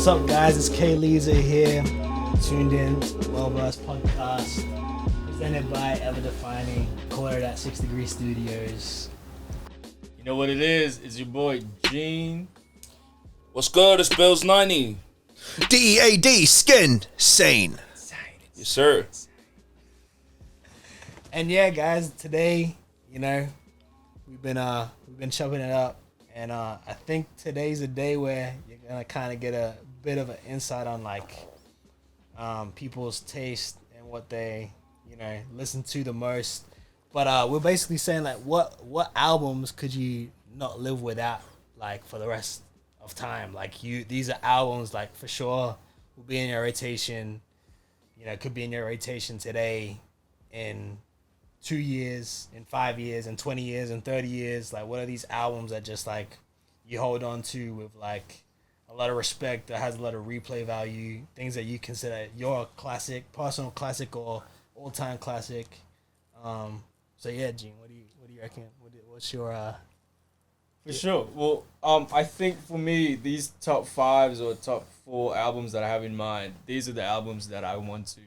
What's up, guys? It's K-Leezer here. Tuned in to the Well-Versed podcast, presented by Ever Defining, recorded at 6 Degree Studios. You know what it is? It's your boy Gene. What's good? It's Bills 90. DEAD, skin, sane. Yes, sir. And yeah, guys, today, you know, we've been chopping it up, and I think today's a day where you're gonna kind of get a bit of an insight on like people's taste and what they, you know, listen to the most. But we're basically saying like what albums could you not live without, like, for the rest of time? Like, these are albums like for sure will be in your rotation, you know, could be in your rotation today, in 2 years, in 5 years, in 20 years, in 30 years. Like, what are these albums that just like you hold on to with like a lot of respect, that has a lot of replay value, things that you consider your classic, personal classic, or all-time classic? So yeah, Gene, what do you reckon? What's your For sure. Well, I think for me, these top 5s or top 4 albums that I have in mind, these are the albums that I want to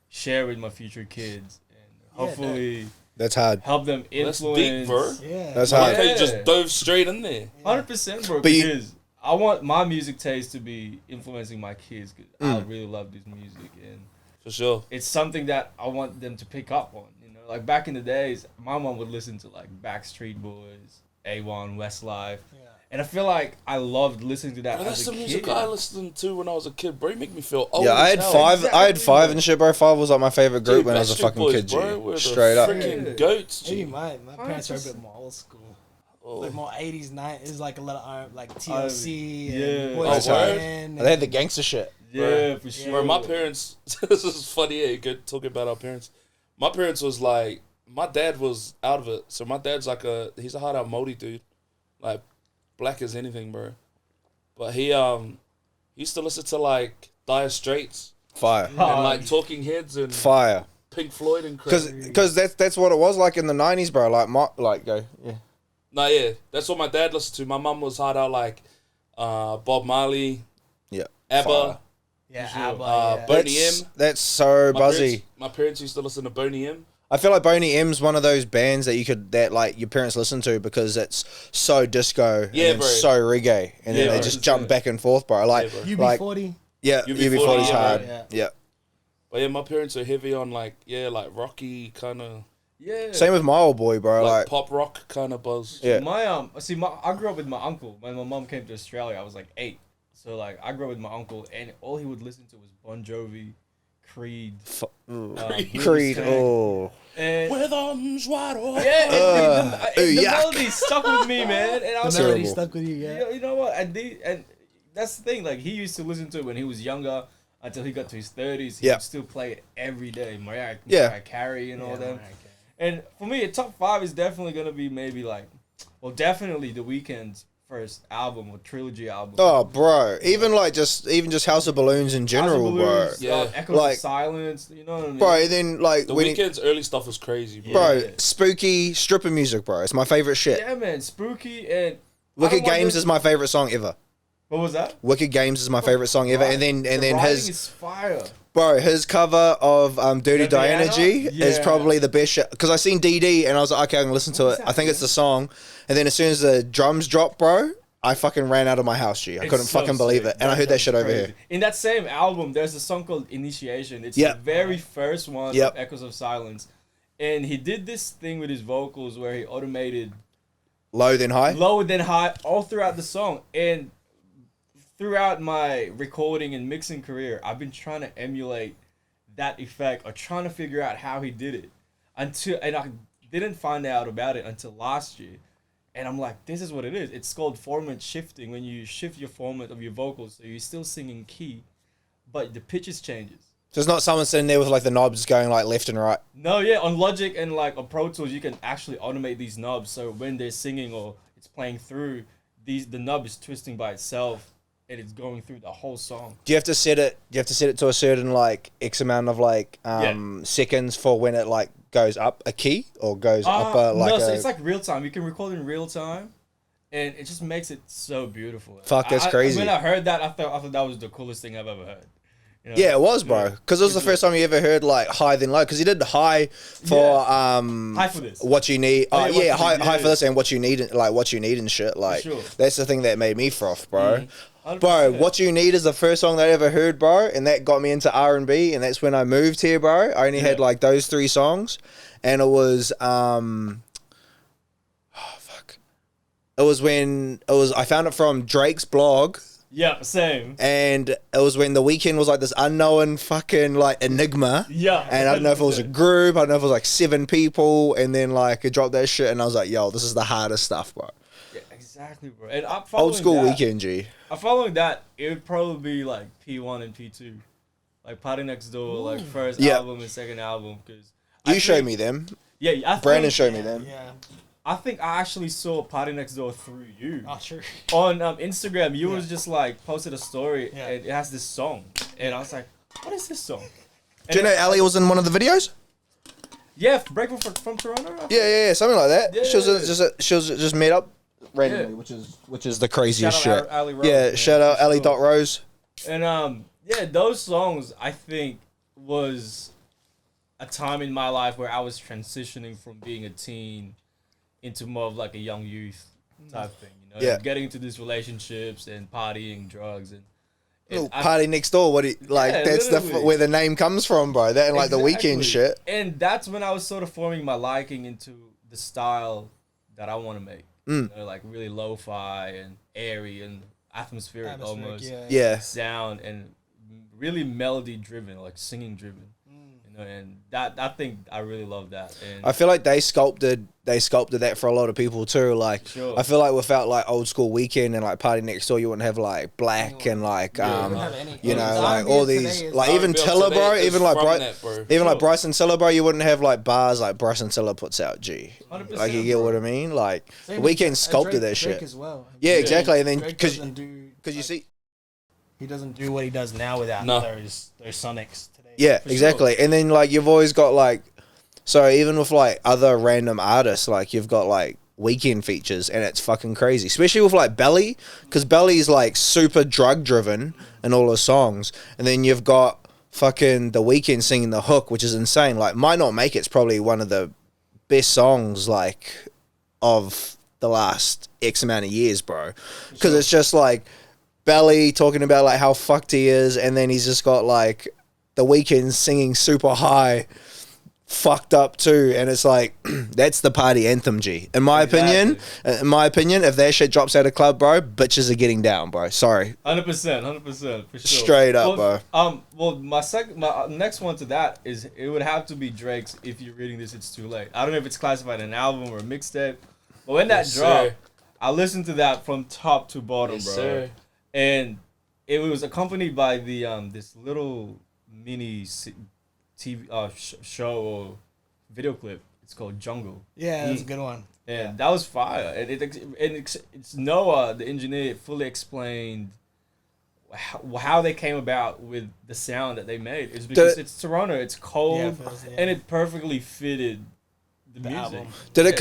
share with my future kids, and hopefully That's hard. help them influence. That's deep, bro. Yeah, That's I hard. like how Yeah. you just dove straight in there. 100%, bro. But you- Because I want my music taste to be influencing my kids. Cause I really love this music, and For sure. it's something that I want them to pick up on. You know, like back in the days, my mom would listen to like Backstreet Boys, A1, Westlife, and I feel like I loved listening to that Bro, that's as the a music kid. I listened to when I was a kid, bro. You make me feel old. Yeah, I as had hell. five. I had Exactly, 5 bro. and shit, bro. 5 was like my favorite group Dude, when I was a Backstreet fucking Boys, kid, bro, G. were the Straight up. freaking Yeah. goats, maybe G. my parents are a bit more old school. Oh. Like more 80s, 90s, like a lot of like TLC yeah. and Oh, Boys word? and They had the gangster shit. Yeah, for sure. Bro, my parents, this is funny, yeah, good talking about our parents. My parents was like, my dad was out of it. So my dad's like he's a hard out moldy dude. Like, black as anything, bro. But he used to listen to like Dire Straits Fire. and like Talking Heads and Fire. Pink Floyd and crap. Because that's what it was like in the 90s, bro. Like go. Yeah. No, yeah, that's what my dad listened to. My mum was hard out like Bob Marley, Yeah. ABBA, Fire. yeah, sure. ABBA, yeah. Boney M. That's so buzzy. My parents used to listen to Boney M. I feel like Boney M's one of those bands that like your parents listen to because it's so disco and Yeah, then bro. so reggae, and then Yeah, they bro. just jump back and forth, bro. Like, Yeah, bro. UB40. yeah, UB40, UB40's yeah, hard. bro. Yeah. But yeah, my parents are heavy on like rocky kind of Yeah. Same with my old boy, bro. like Like, pop rock kind of buzz. yeah. I grew up with my uncle. When my mom came to Australia, I was like 8. So like I grew up with my uncle, and all he would listen to was Bon Jovi, Creed, Creed. Tank. Oh. and With arms wide open. yeah, and the yuck. melody stuck with me, man. And I The was melody Terrible. stuck with you, yeah. you know what? And that's the thing. Like he used to listen to it when he was younger until he got to his 30s. He Yeah. would still play it every day. Mariah Yeah. Carey and all Yeah, them. okay. And for me, a top 5 is definitely gonna be maybe like, well, definitely The Weeknd's first album or trilogy album. Oh, bro. Even just House of Balloons in House of general, bro. Balloons, Yeah. Echoes Like- of Silence. You know what I mean? Bro, and then like The when Weeknd's early stuff was crazy, bro. bro, Yeah. spooky stripper music, bro. It's my favorite shit. Yeah, man. Spooky and Wicked I don't want Games this- is my favorite song ever. What was that? Wicked Games is my favorite song ever. And then The writing his is fire. bro, his cover of Dirty The Diana G piano? is Yeah. probably the best shit. Because I seen DD and I was like, okay, I can listen to What it. was I think that, it's the song. And then as soon as the drums dropped, bro, I fucking ran out of my house, G. I It's couldn't so fucking believe sick. it. And I heard that shit over Crazy. here. In that same album, there's a song called Initiation. It's Yep. the very first one Yep. of Echoes of Silence. And he did this thing with his vocals where he automated Low then high. lower than high all throughout the song. And throughout my recording and mixing career, I've been trying to emulate that effect or trying to figure out how he did it. And I didn't find out about it until last year. And I'm like, this is what it is. It's called Formant Shifting, when you shift your format of your vocals. So you're still singing key, but the pitches changes. So it's not someone sitting there with like the knobs going like left and right. No, yeah, on Logic and like on Pro Tools, you can actually automate these knobs. So when they're singing or it's playing through, the knob is twisting by itself and it's going through the whole song. Do you have to set it? Do you have to set it to a certain like X amount of like seconds for when it like goes up a key or goes up a like no, so a... it's like real time. You can record in real time, and it just makes it so beautiful. Fuck, that's crazy. When I heard that, I thought that was the coolest thing I've ever heard. You know? Yeah, it was, bro. Because it was the first time you ever heard like High Then Low. Because he did High for High for This. What You Need. Oh, yeah, High for This and What You Need, like What You Need and shit. Like sure. that's the thing that made me froth, bro. 100%. Bro, What You Need is the first song that I ever heard, bro, and that got me into R&B, and that's when I moved here, bro. I only had like those 3 songs, and it was I found it from Drake's blog. Yeah, same. And it was when The Weeknd was like this unknown fucking like enigma. Yeah. And I don't know if it was a group, I don't know if it was like 7 people, and then like it dropped that shit, and I was like, yo, this is the hardest stuff, bro. Yeah, exactly, bro. And I'm Old school that, Weeknd, G. I'm following that. It would probably be like P1 and P2, like Party Next Door, like first album and second album. Because you showed me them. Yeah, Brandon showed me them. Yeah. I think I actually saw Party Next Door through you. Oh, sure. On Instagram, you was just like posted a story Yeah. and it has this song, and I was like, "What is this song?" And Do you know Ali was in one of the videos? Yeah, Breakfast from Toronto. I think. Yeah, something like that. Yeah. She was just made up randomly, which is the craziest Shout out shit. Ali Rose, yeah, man, shout out for Ali sure. Dot Rose. And yeah, those songs I think was a time in my life where I was transitioning from being a teen into more of like a young youth type thing, you know, Yeah. getting into these relationships and partying, drugs, and Little Party Next Door. What that's literally. where the name comes from, bro. That and like the Exactly. Weeknd shit. And that's when I was sort of forming my liking into the style that I want to make, you know, like really lo-fi and airy and atmospheric almost Yeah. sound and really melody driven, like singing driven. You know, and that I think I really love that. And I feel like they sculpted that for a lot of people too. Like Sure. I feel like without like old school Weeknd and like Party Next Door, you wouldn't have like Black and like you know, like all these like even Tiller, bro, even like like Bryson Tiller, bro, you wouldn't have like bars like Bryson Tiller puts out. 100%, Like you get bro. what I mean? Like Same Weeknd with sculpted Drake that shit. as well. Yeah, exactly. And then Drake because doesn't do you see. he doesn't do what he does now without No. those sonics today. Yeah, For exactly. sure. And then like you've always got like, so even with like other random artists, like you've got like Weeknd features, and it's fucking crazy. Especially with like Belly, because Belly's like super drug driven in all his songs, and then you've got fucking The Weeknd singing the hook, which is insane. Like Might Not Make It's probably one of the best songs like of the last X amount of years, bro. Because it's just like Belly talking about like how fucked he is, and then he's just got like The Weeknd singing super high, fucked up too, and it's like that's the party anthem, G. In my opinion, if that shit drops out of club, bro, bitches are getting down, bro. Sorry, 100%, for sure. Straight up, bro. Well, my next one to that is it would have to be Drake's If You're Reading This, It's Too Late. I don't know if it's classified an album or a mixtape, but when that dropped, I listened to that from top to bottom, bro. Sir. And it was accompanied by the this little mini TV show or video clip. It's called Jungle. Yeah, that's a good one. And that was fire. And it's Noah, the engineer, fully explained how they came about with the sound that they made. It's because it's Toronto, it's cold, and it perfectly fitted the music. album. Did it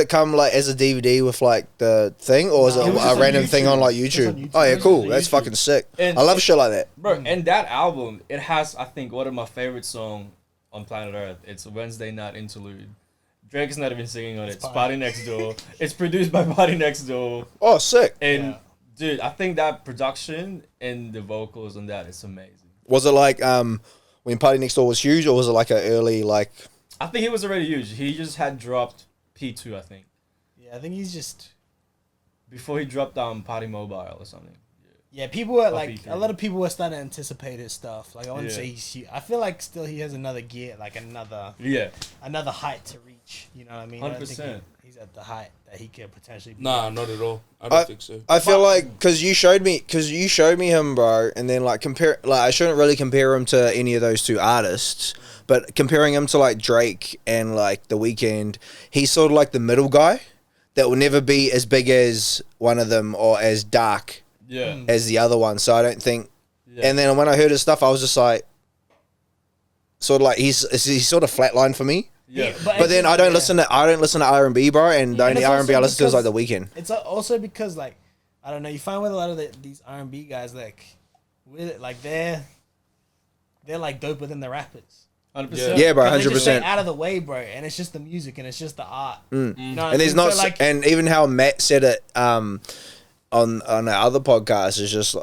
come like as a DVD with like the thing, or was it it was a just on random thing YouTube. on like It was YouTube? on YouTube. Oh It yeah, was cool. on That's YouTube. fucking sick. And- I love shit like that. Bro, and that album, it has, I think, one of my favorite songs on planet Earth. It's a Wednesday Night Interlude. Drake's not even singing on it. It's Party Next Door. It's produced by Party Next Door. Oh, sick. And, dude, I think that production and the vocals on that is amazing. Was it like when Party Next Door was huge, or was it like an early like? I think he was already huge. He just had dropped P2, I think, Yeah, I think he's just. before he dropped Party Mobile or something. Yeah, people were Off like E3. a lot of people were starting to anticipate his stuff. Like I wouldn't Yeah. say he's huge. I feel like still he has another gear, like another Yeah, height to reach. You know what I mean? I don't think 100%. he's at the height that he could potentially be. Nah, not at all. I don't think so. I feel like because you showed me him, bro, and then like I shouldn't really compare him to any of those two artists, but comparing him to like Drake and like The Weeknd, he's sort of like the middle guy that will never be as big as one of them or as dark yeah. as the other one. So I don't think. Yeah. And then when I heard his stuff, I was just like, sort of like he's sort of flatlined for me. Yeah. But then I don't listen to R&B, bro, and the Yeah, and only it's R&B I also listen to is like because- The Weeknd. It's also because like I don't know. You find with a lot of these R&B guys like they're like doper than the rappers. 100%. Yeah, bro, Because they just stay 100%. out of the way, bro, and it's just the music and it's just the art. You know what I And there's mean? not, So, like, and even how Matt said it on the other podcast is just,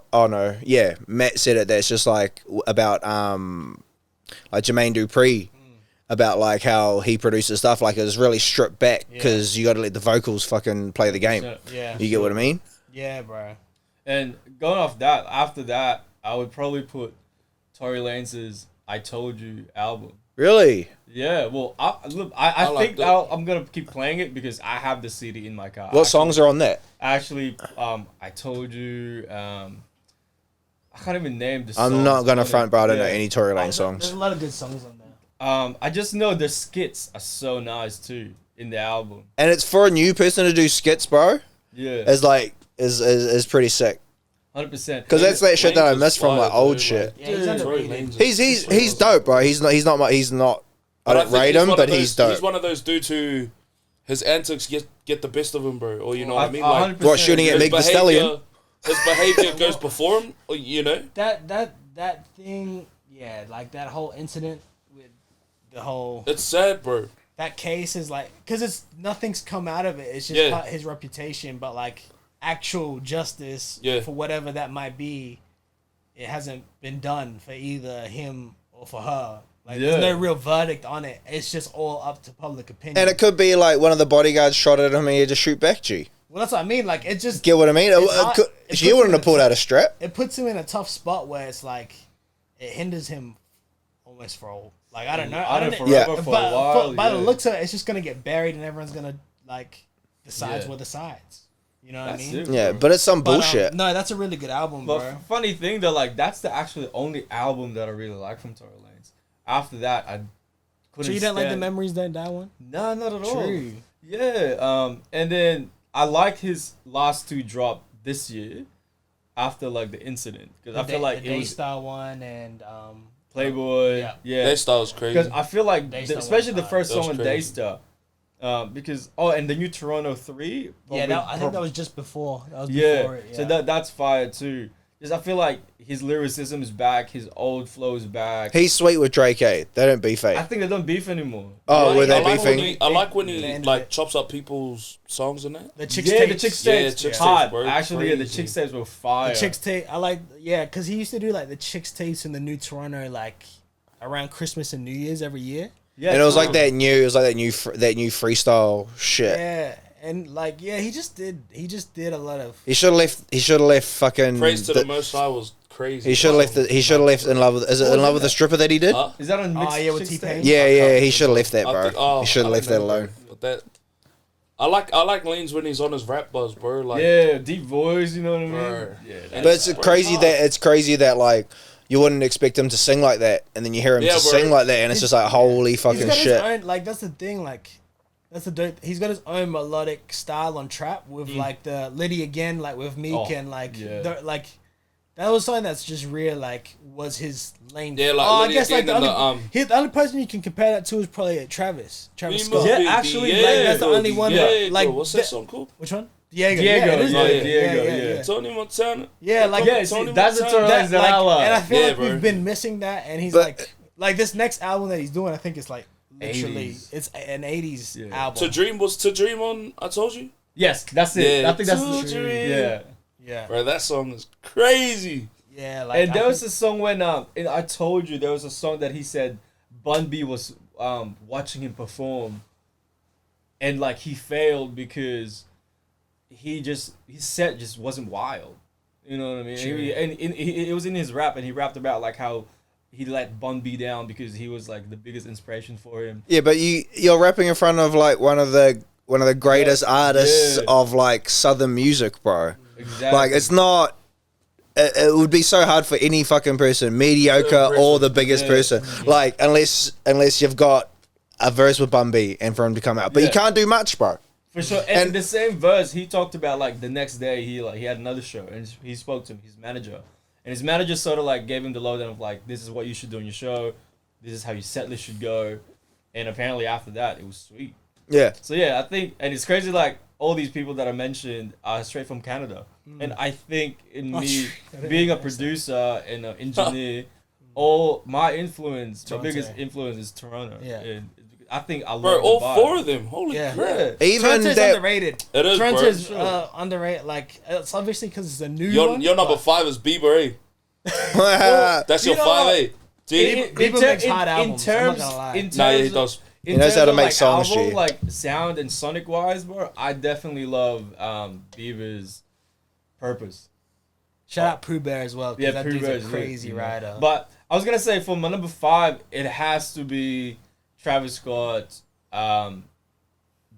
Matt said it. That's just like about like Jermaine Dupri, about like how he produces stuff. Like it's really stripped back because you got to let the vocals fucking play the game. yeah, You get what I mean? yeah, bro. And going off that, after that, I would probably put Torrey Lanez's "I Told You" album. Really? Yeah, well, I like think that. I'm gonna keep playing it because I have the CD in my car. What songs are on that? Actually, "I Told You." I can't even name the songs. I'm not gonna on it. front, bro. I don't know Yeah. any Tory Lanez There's songs. a lot of good songs on there. I just know the skits are so nice too in the album. And it's for a new person to do skits, bro. Yeah, Is like is pretty sick. 100%. Because that's that shit that I Lanez miss is from like fire, old dude, shit. Yeah, he's Dude, underrated. Torrey Lanez He's dope, bro. He's not. I don't think rate he's him, one but of those- he's dope. He's one of those dudes who his antics get the best of him, bro. Or you know what I mean? 100%. What, shooting at his Meg Thee Stallion? His behavior goes before him. Or, you know. That thing, yeah, like that whole incident with the whole It's sad, bro. that case is like because it's nothing's come out of it. It's just Yeah. his reputation, but like actual justice Yeah. for whatever that might be, it hasn't been done for either him or for her. Like Yeah. there's no real verdict on it. It's just all up to public opinion. And it could be like one of the bodyguards shot at him and he had to shoot back, G. well, that's what I mean. Like it just Get what I mean? It's not- it She puts wouldn't him have pulled in a out a strap. it puts him in a tough spot where it's like it hinders him almost for all. Like I don't know. I don't know. Yeah. For a But while, by the yeah. looks of it, it's just gonna get buried, and everyone's gonna like the sides Yeah. were the sides. You know what That's I mean? it, Yeah, bro. but it's some But, bullshit. no, that's a really good album, But bro. funny thing though, like that's the actually only album that I really like from Torrey Lanez. After that, I couldn't. So you didn't like the stand- Memories Don't Die one? No, not at all. True. Yeah. And then I like his last two drop this year, after like the incident, because I feel like the it was Daystar one and Playboy. Yeah. Yeah. Their style's crazy. Because I feel like, Daystar especially was the first That was song on crazy. Daystar, because and the new Toronto 3. yeah, probably- I think that was just before. That was yeah. before it, yeah. So that's fire too. Because I feel like his lyricism is back, his old flow is back. He's sweet with Drake, eh? They don't beef, I eh? think they don't beef anymore. Oh, were I they like when beefing? he, I like when They he ended like it. chops up people's songs and that. the Chicks Yeah, tapes. the Chicks Yeah, tapes. Chicks hard. tapes, bro. Actually, yeah, the Crazy. Chicks tapes were fire. The Chicks tape. I like, yeah, because he used to do like the Chicks tapes in the New Toronto like around Christmas and New Year's every year. Yeah, And it was like totally. that new freestyle shit. Yeah, and like yeah, he just did a lot of. He should have left fucking. Praise to the Most High was crazy. He should have left. He should have left in love with. Is it in love with the stripper that he did? Huh? Is that on mixed Oh, yeah, with Chicks T-Pain? tapes? Yeah. He should have left that, I bro. think- oh, He should have I left don't that know, alone. But that I like Leans when he's on his rap buzz, bro. Like, Yeah, deep voice, you know what I mean? Bro. Yeah, And But it's Bro, crazy hard. that like you wouldn't expect him to sing like that, and then you hear him Yeah, to bro. sing like that, and it's just like holy He's fucking got shit. his own like that's the thing like. That's the dope. He's got his own melodic style on trap with like the Liddy again, like with Meek Oh, and like yeah. like that was something that's just real. Like was his lane. Yeah, like I Liddy guess like again the and only, the only person you can compare that to is probably Travis Scott. Yeah, actually, like, that's the only one that, Diego. like, What's the- that song called? Which one? Diego. Diego, Yeah, it is yeah, Diego. Diego, yeah. Tony Montana. Yeah, like Yeah, see, Tony that's the Montana. Torrey Lanez that I like. and I feel Yeah, like bro. we've been missing that, and he's But- like this next album that he's doing. I think it's like literally 80s. it's an 80s Yeah. album. To dream on. I told you, Yes, that's it. Yeah. I think that's To the dream. Yeah. yeah, bro. That song is crazy. yeah. Like And I there was think- a song when in I Told You, there was a song that he said Bun B was watching him perform, and like he failed because his set just wasn't wild. You know what I mean? Sure. And it was in his rap, and he rapped about like how he let Bun B down because he was like the biggest inspiration for him. Yeah, but you're rapping in front of like one of the greatest artists Yeah. of like southern music, bro. Exactly. Like it's not. It would be so hard for any fucking person, mediocre or the biggest Yeah. person, like unless you've got a verse with Bun B and for him to come out, but you Yeah. can't do much, bro. For sure, and the same verse he talked about like the next day he had another show and he spoke to his manager, and his manager sort of like gave him the lowdown of like this is what you should do on your show, this is how your set list should go, and apparently after that it was sweet. Yeah. So yeah, I think, and it's crazy, like all these people that I mentioned are straight from Canada, and I think in me being a producer and an engineer, all my influence, Toronto. my biggest influence is Toronto. Yeah. And I think I love Bro, the all vibe. 4 of them. Holy Yeah. crap. Even Toronto's that. underrated. It is, bro. Toronto's Sure. underrated. Like it's obviously because it's a new Your one. number but 5 is Bieber, eh? That's you your know 5, what? eh? Gee? Bieber makes hot albums, I'm not gonna lie. In Nah, yeah, he terms does. of, He knows how to make songs, album, G. like sound and sonic wise, bro. I definitely love Bieber's Purpose. Shout out Pooh Bear as well. 'Cause Yeah, that Pooh dude's Bear's a lit, crazy you know. rider. But I was gonna say for my number 5, it has to be Travis Scott's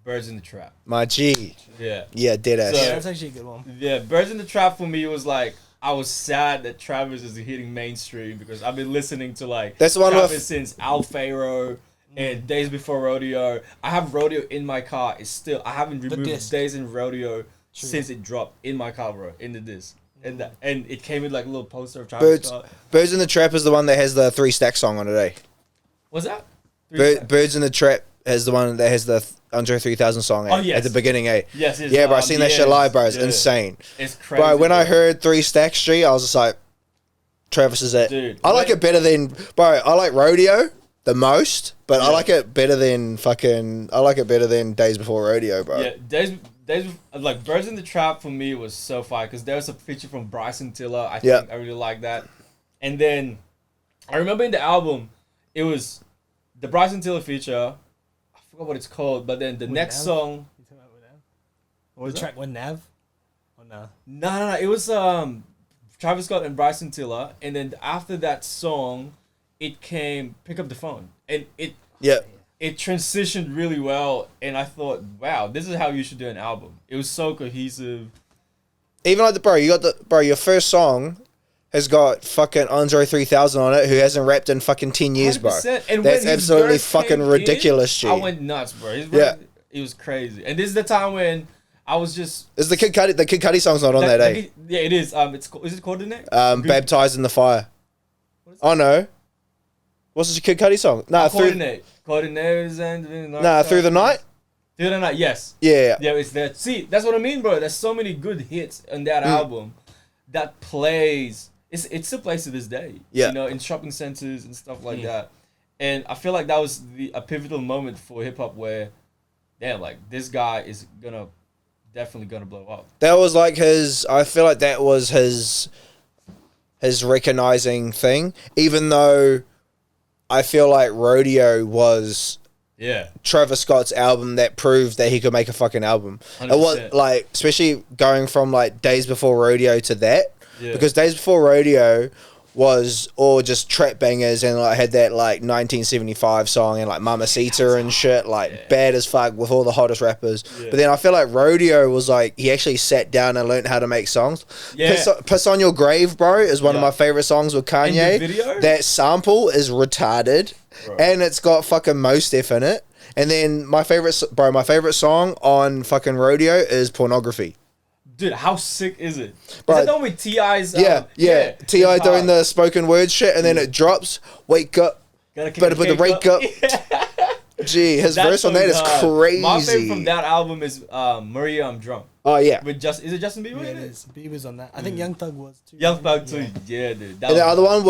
Birds in the Trap. My G. Yeah. Yeah, dead ass. So- yeah, that's actually a good one. Yeah, Birds in the Trap for me was like, I was sad that Travis is hitting mainstream because I've been listening to like That's one of- Travis since Al Faro and Days Before Rodeo. I have Rodeo in my car. It's still, I haven't removed disc. Days in Rodeo True. since it dropped in my car, bro, in the disc. And it came with like a little poster of Travis Birds, Scott. Birds in the Trap is the one that has the 3 Stack song on it, eh? What's that? Birds in the Trap has the one that has the Andre 3000 song, eh? Oh, yes. At the beginning, eh? Yes, yes. Yeah, bro, I seen that shit live, bro. It's yeah. insane. It's crazy. Bro, when I heard 3 Stack Street, I was just like, Travis is it. Dude, I like when- it better than, bro, I like Rodeo the most, but I Yeah. like it better than Days Before Rodeo, bro. Yeah, Days like Birds in the Trap for me was so fire because there was a feature from Bryson Tiller. I Yeah. think I really like that. And then I remember in the album, it was the Bryson Tiller feature. I forgot what it's called, but then the With next Nav? song. You talking about with Nav? Or the track with Nav? Or no? No. It was Travis Scott and Bryson Tiller, and then after that song, it came Pick Up the Phone, and Yeah. it transitioned really well. And I thought, wow, this is how you should do an album. It was so cohesive. Even like your first song has got fucking Andre 3000 on it, who hasn't rapped in fucking 10 years, bro. 100%. And That's when his absolutely verse fucking came ridiculous, in, G. I went nuts, bro. His Yeah. verse, it was crazy. And this is the time when I was just Is the Kid Cudi song's not on that, eh? yeah, it is. Is it coordinate? Baptized in the Fire. Oh no. What's the Kid Cudi song? Nah, through Coordinators and Through the Night? Through the Night, yes. Yeah. Yeah, it's that. See, that's what I mean, bro. There's so many good hits on that album that plays. It still plays to this day. Yeah. You know, in shopping centers and stuff like that. And I feel like that was a pivotal moment for hip hop where, damn, like this guy is definitely gonna blow up. That was like I feel like that was his recognizing thing, even though I feel like Rodeo was Yeah. Travis Scott's album that proved that he could make a fucking album. It was 100%. like, especially going from like Days Before Rodeo to that, Yeah. because Days Before Rodeo was all just trap bangers and like had that like 1975 song and like Mamacita and shit, like bad as fuck with all the hottest rappers. Yeah. But then I feel like Rodeo was like he actually sat down and learned how to make songs. Yeah. Piss on Your Grave, bro, is one of Yeah. my favorite songs with Kanye. And the video? That sample is retarded, Bro. and it's got fucking Mos Def in it. And then my favorite song on fucking Rodeo is Pornography. Dude, how sick is it? Bro. Is that the one with T.I.'s? Yeah. T.I. it's doing hard. the spoken word shit, and then it drops. Wake up. Gotta keep better the put the cake rake up. Gee, his That verse on song that is hard. crazy. My favorite from that album is Maria, I'm Drunk. Oh yeah. With is it Justin Bieber? Yeah, in it it? is. Bieber's on that. I think Young Thug was too. Young Thug too. Yeah. Yeah, dude. That And the was other one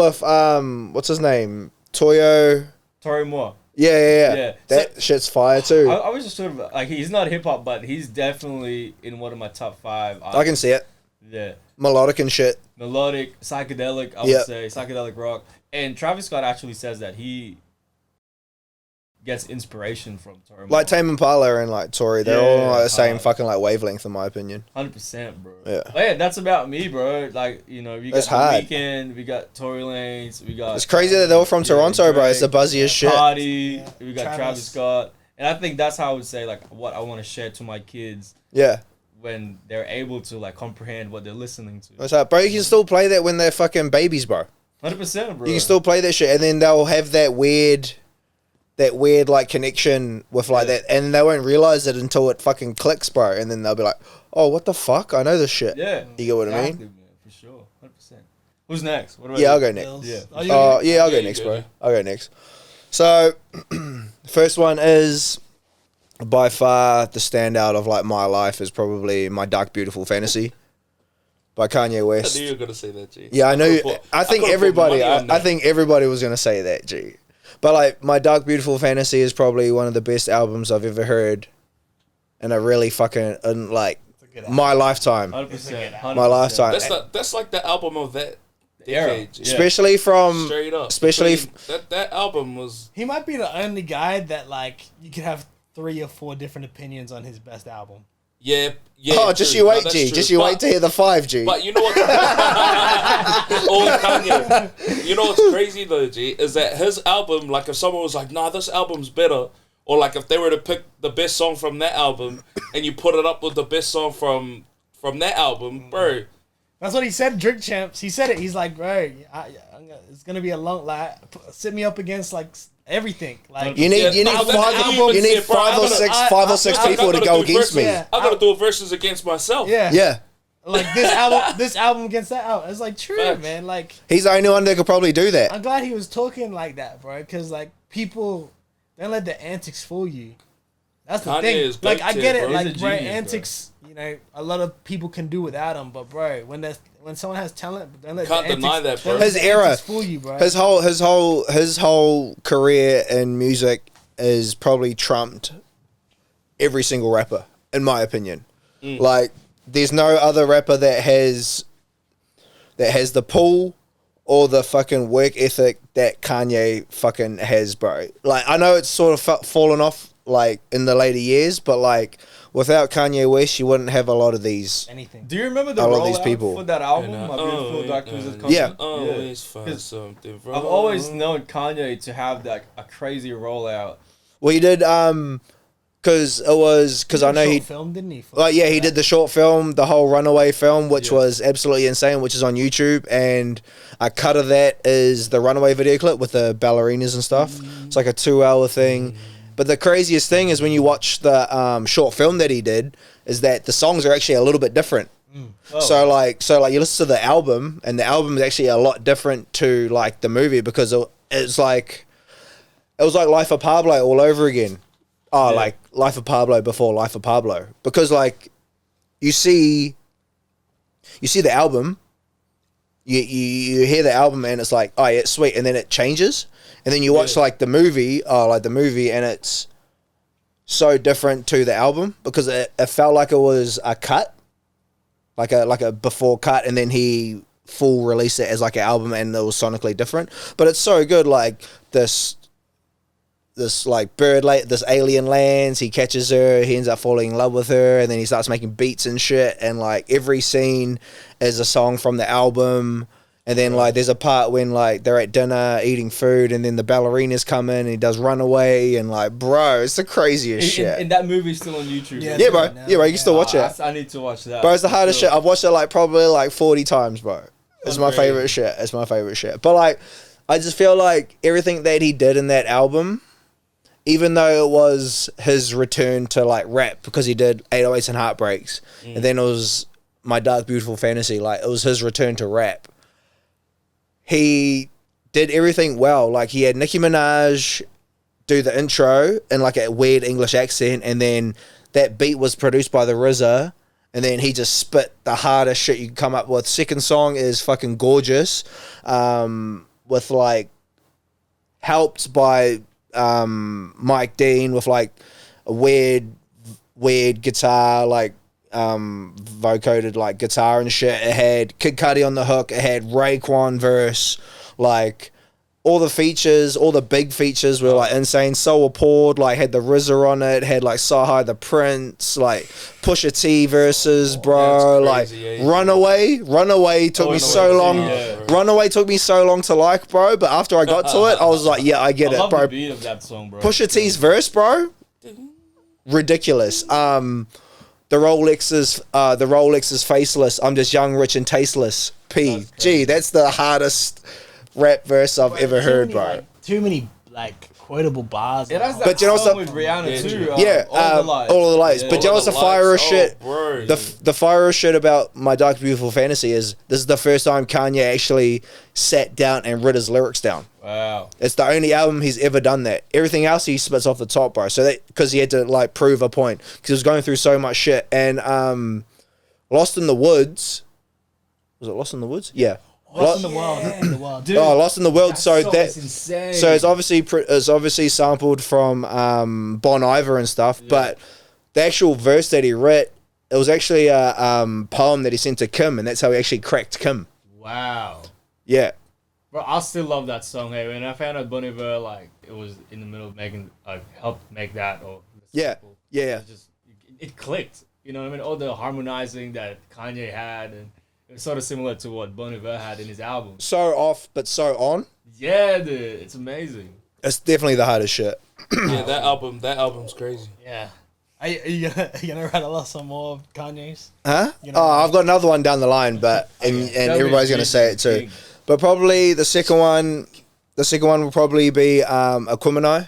with what's his name? Toyo. Tory Moore. Yeah. Yeah. That shit's fire too. I was just sort of like he's not hip hop, but he's definitely in one of my top 5. I can see it. Yeah. Melodic and shit. Melodic, psychedelic, I Yeah. would say, psychedelic rock. And Travis Scott actually says that he gets inspiration from Tory Moore. Like Tame Impala and like Tory, they're Yeah, all on like the same hard. fucking like wavelength in my opinion. 100%, bro. Yeah. But yeah, that's about me, bro. Like, you know, we got That's The hard. Weeknd, we got Torrey Lanez, we got It's crazy that they're all from Toronto, bro. It's the buzziest shit. Party, Yeah. we got Travis. Travis. Scott. And I think that's how I would say, like, what I want to share to my kids Yeah. when they're able to, like, comprehend what they're listening to. What's up, bro? You can still play that when they're fucking babies, bro. 100%, bro. You can still play that shit, and then they'll have that weird like connection with like Yeah. that, and they won't realize it until it fucking clicks, bro. And then they'll be like, "Oh, what the fuck? I know this shit." Yeah. You get what I mean? Exactly, man, for sure. 100%. Who's next? What about Yeah, I'll you? go next. Bills. Yeah. Oh, you Yeah, I'll Yeah, go you next, go. bro. I'll go next. So, first one is by far the standout of like my life is probably My Dark Beautiful Fantasy by Kanye I West. knew you were gonna say that, G. Yeah, I know. I think everybody. I I think everybody was gonna say that, G. But like, My Dark Beautiful Fantasy is probably one of the best albums I've ever heard, in a really fucking in like my lifetime. 100%. My lifetime. That's like the album of that Era. decade, G. Yeah. Especially from Straight up. especially that album was. He might be the only guy that like you could have 3 or 4 different opinions on his best album. Yeah. oh, just true. you No, wait, that's G. true. Just you wait to hear the 5, G. But you know what? Old Kanye. You know what's crazy though, G, is that his album, like if someone was like, nah, this album's better, or like if they were to pick the best song from that album and you put it up with the best song from that album, bro. That's what he said. Drink Champs. He said it. He's like, bro, it's gonna be a long like sit me up against like everything. Like You need five or six people to go against me. Yeah. I gotta do verses against myself. yeah, Yeah. Like this album against that album. It's like true, Facts. man. Like He's the only one that could probably do that. I'm glad he was talking like that, bro. Because like people don't let the antics fool you. That's the Kanye thing. is Like goat I tier, get it. bro. Like He's a bro, genius, antics. You know, a lot of people can do without them. But bro, when someone has talent, don't let Can't the deny antics, that, bro. don't let His the era, antics fool you, bro. his whole career in music is probably trumped every single rapper, in my opinion. Like, there's no other rapper that has the pull or the fucking work ethic that Kanye fucking has, bro. Like, I know it's sort of fallen off like in the later years, but like without Kanye West, you wouldn't have a lot of these. Anything. Do you remember the I love these rollout people. for that album? And, My Beautiful Dark Twisted Cousin? Yeah. Always find something wrong. I've always known Kanye to have that a crazy rollout. Well, he did because I know he. film, didn't he? Like, yeah, he did the short film, the whole Runaway film, which was absolutely insane, which is on YouTube. And a cut of that is the Runaway video clip with the ballerinas and stuff. It's like a 2-hour thing. But the craziest thing is when you watch the short film that he did, is that the songs are actually a little bit different. Oh. So like you listen to the album, and the album is actually a lot different to like the movie because it was like Life of Pablo all over again. Oh, like Life of Pablo before Life of Pablo, because like you see the album, you hear the album and it's like, oh yeah, it's sweet, and then it changes, and then you watch like the movie, and it's so different to the album because it felt like it was a cut, like a before cut, and then he full released it as like an album, and it was sonically different. But it's so good, like this like this alien lands, he catches her, he ends up falling in love with her, and then he starts making beats and shit, and like every scene is a song from the album. And then like there's a part when like they're at dinner eating food, and then the ballerinas come in and he does Runaway, and like, bro, it's the craziest shit. And that movie's still on YouTube. Yeah, right? Yeah, bro. now. Yeah, bro. You can still watch it. I need to watch that. Bro, it's the hardest shit. I've watched it like probably like 40 times, bro. It's my Crazy. favorite shit. It's my favorite shit. But like, I just feel like everything that he did in that album, even though it was his return to like rap, because he did 808s and Heartbreaks, and then it was My Dark Beautiful Fantasy, like it was his return to rap. He did everything well. Like he had Nicki Minaj do the intro in like a weird English accent, and then that beat was produced by the RZA, and then he just spit the hardest shit you can come up with. Second song is fucking gorgeous, with like helped by Mike Dean with like a weird guitar, like vocoded like guitar and shit. It had Kid Cudi on the hook, it had Raekwon verse, like all the features, all the big features were like insane. So Appalled, like had the RZA on it, had like Saha the Prince, like Pusha T verses, bro. That's crazy, like yeah. Runaway took me so long. yeah. Runaway took me so long to like, bro. But after I got to it, I was like, yeah, I get I it, love bro. the beat of that song, bro. Pusha T's verse, bro, ridiculous. The Rolex is faceless. I'm just young, rich, and tasteless. P. Gee, that's the hardest rap verse I've ever heard, bro. Too many like quotable bars. It has that But you know what's song up- with Rihanna too. Yeah, All of the lights. all of the lights. Yeah. But you know what's the All fire lights, shit? bro. The fire shit about My Dark Beautiful Fantasy is this is the first time Kanye actually sat down and wrote his lyrics down. Wow. It's the only album he's ever done that. Everything else he spits off the top, bro. So that because he had to like prove a point because he was going through so much shit. And Lost in the Woods, was it Lost in the Woods? Yeah. Lost in the world. In the world. Dude, Oh, Lost in the World. that So song that is insane. so it's obviously sampled from Bon Iver and stuff, but the actual verse that he wrote, it was actually a poem that he sent to Kim, and that's how he actually cracked Kim. Wow. Yeah. Bro, I still love that song. Hey, when I found out Bon Iver, like, it was in the middle of making, helped make that, or the Yeah. sample, Yeah. it clicked. You know what I mean? All the harmonizing that Kanye had, and it was sort of similar to what Bon Iver had in his album. So off, but so on. Yeah, dude, it's amazing. It's definitely the hardest shit. Yeah, that album's crazy. Yeah. Are you gonna write a lot some more of Kanye's? Huh? You know, Oh, I've got another one down the line, but and Tell me everybody's gonna Jesus say it too. King. But probably the second one will probably be Aquemini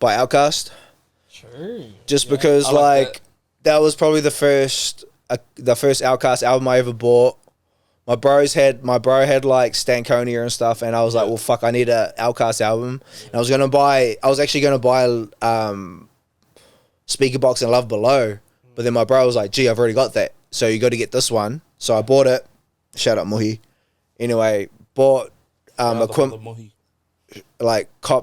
by Outkast. Sure. Just because I like that was probably the first Outkast album I ever bought. My bro had like Stankonia and stuff, and I was like, well, fuck, I need a Outkast album. And I was actually gonna buy Speakerbox and Love Below, but then my bro was like, gee, I've already got that, so you got to get this one. So I bought it. Shout out Muhi. Anyway, bought copped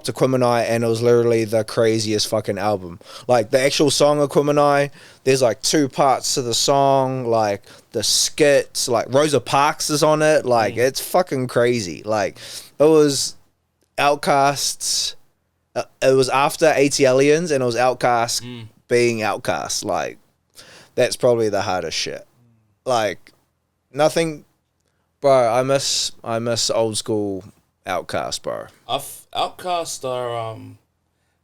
Aquemini, and it was literally the craziest fucking album. Like the actual song Aquemini, there's like 2 parts to the song, like the skits, like Rosa Parks is on it, like it's fucking crazy. Like it was Outkast's, it was after ATLians, and it was Outkast being Outkast. Like that's probably the hardest shit. Like nothing, bro. I miss old school Outkast, bro. Outkast are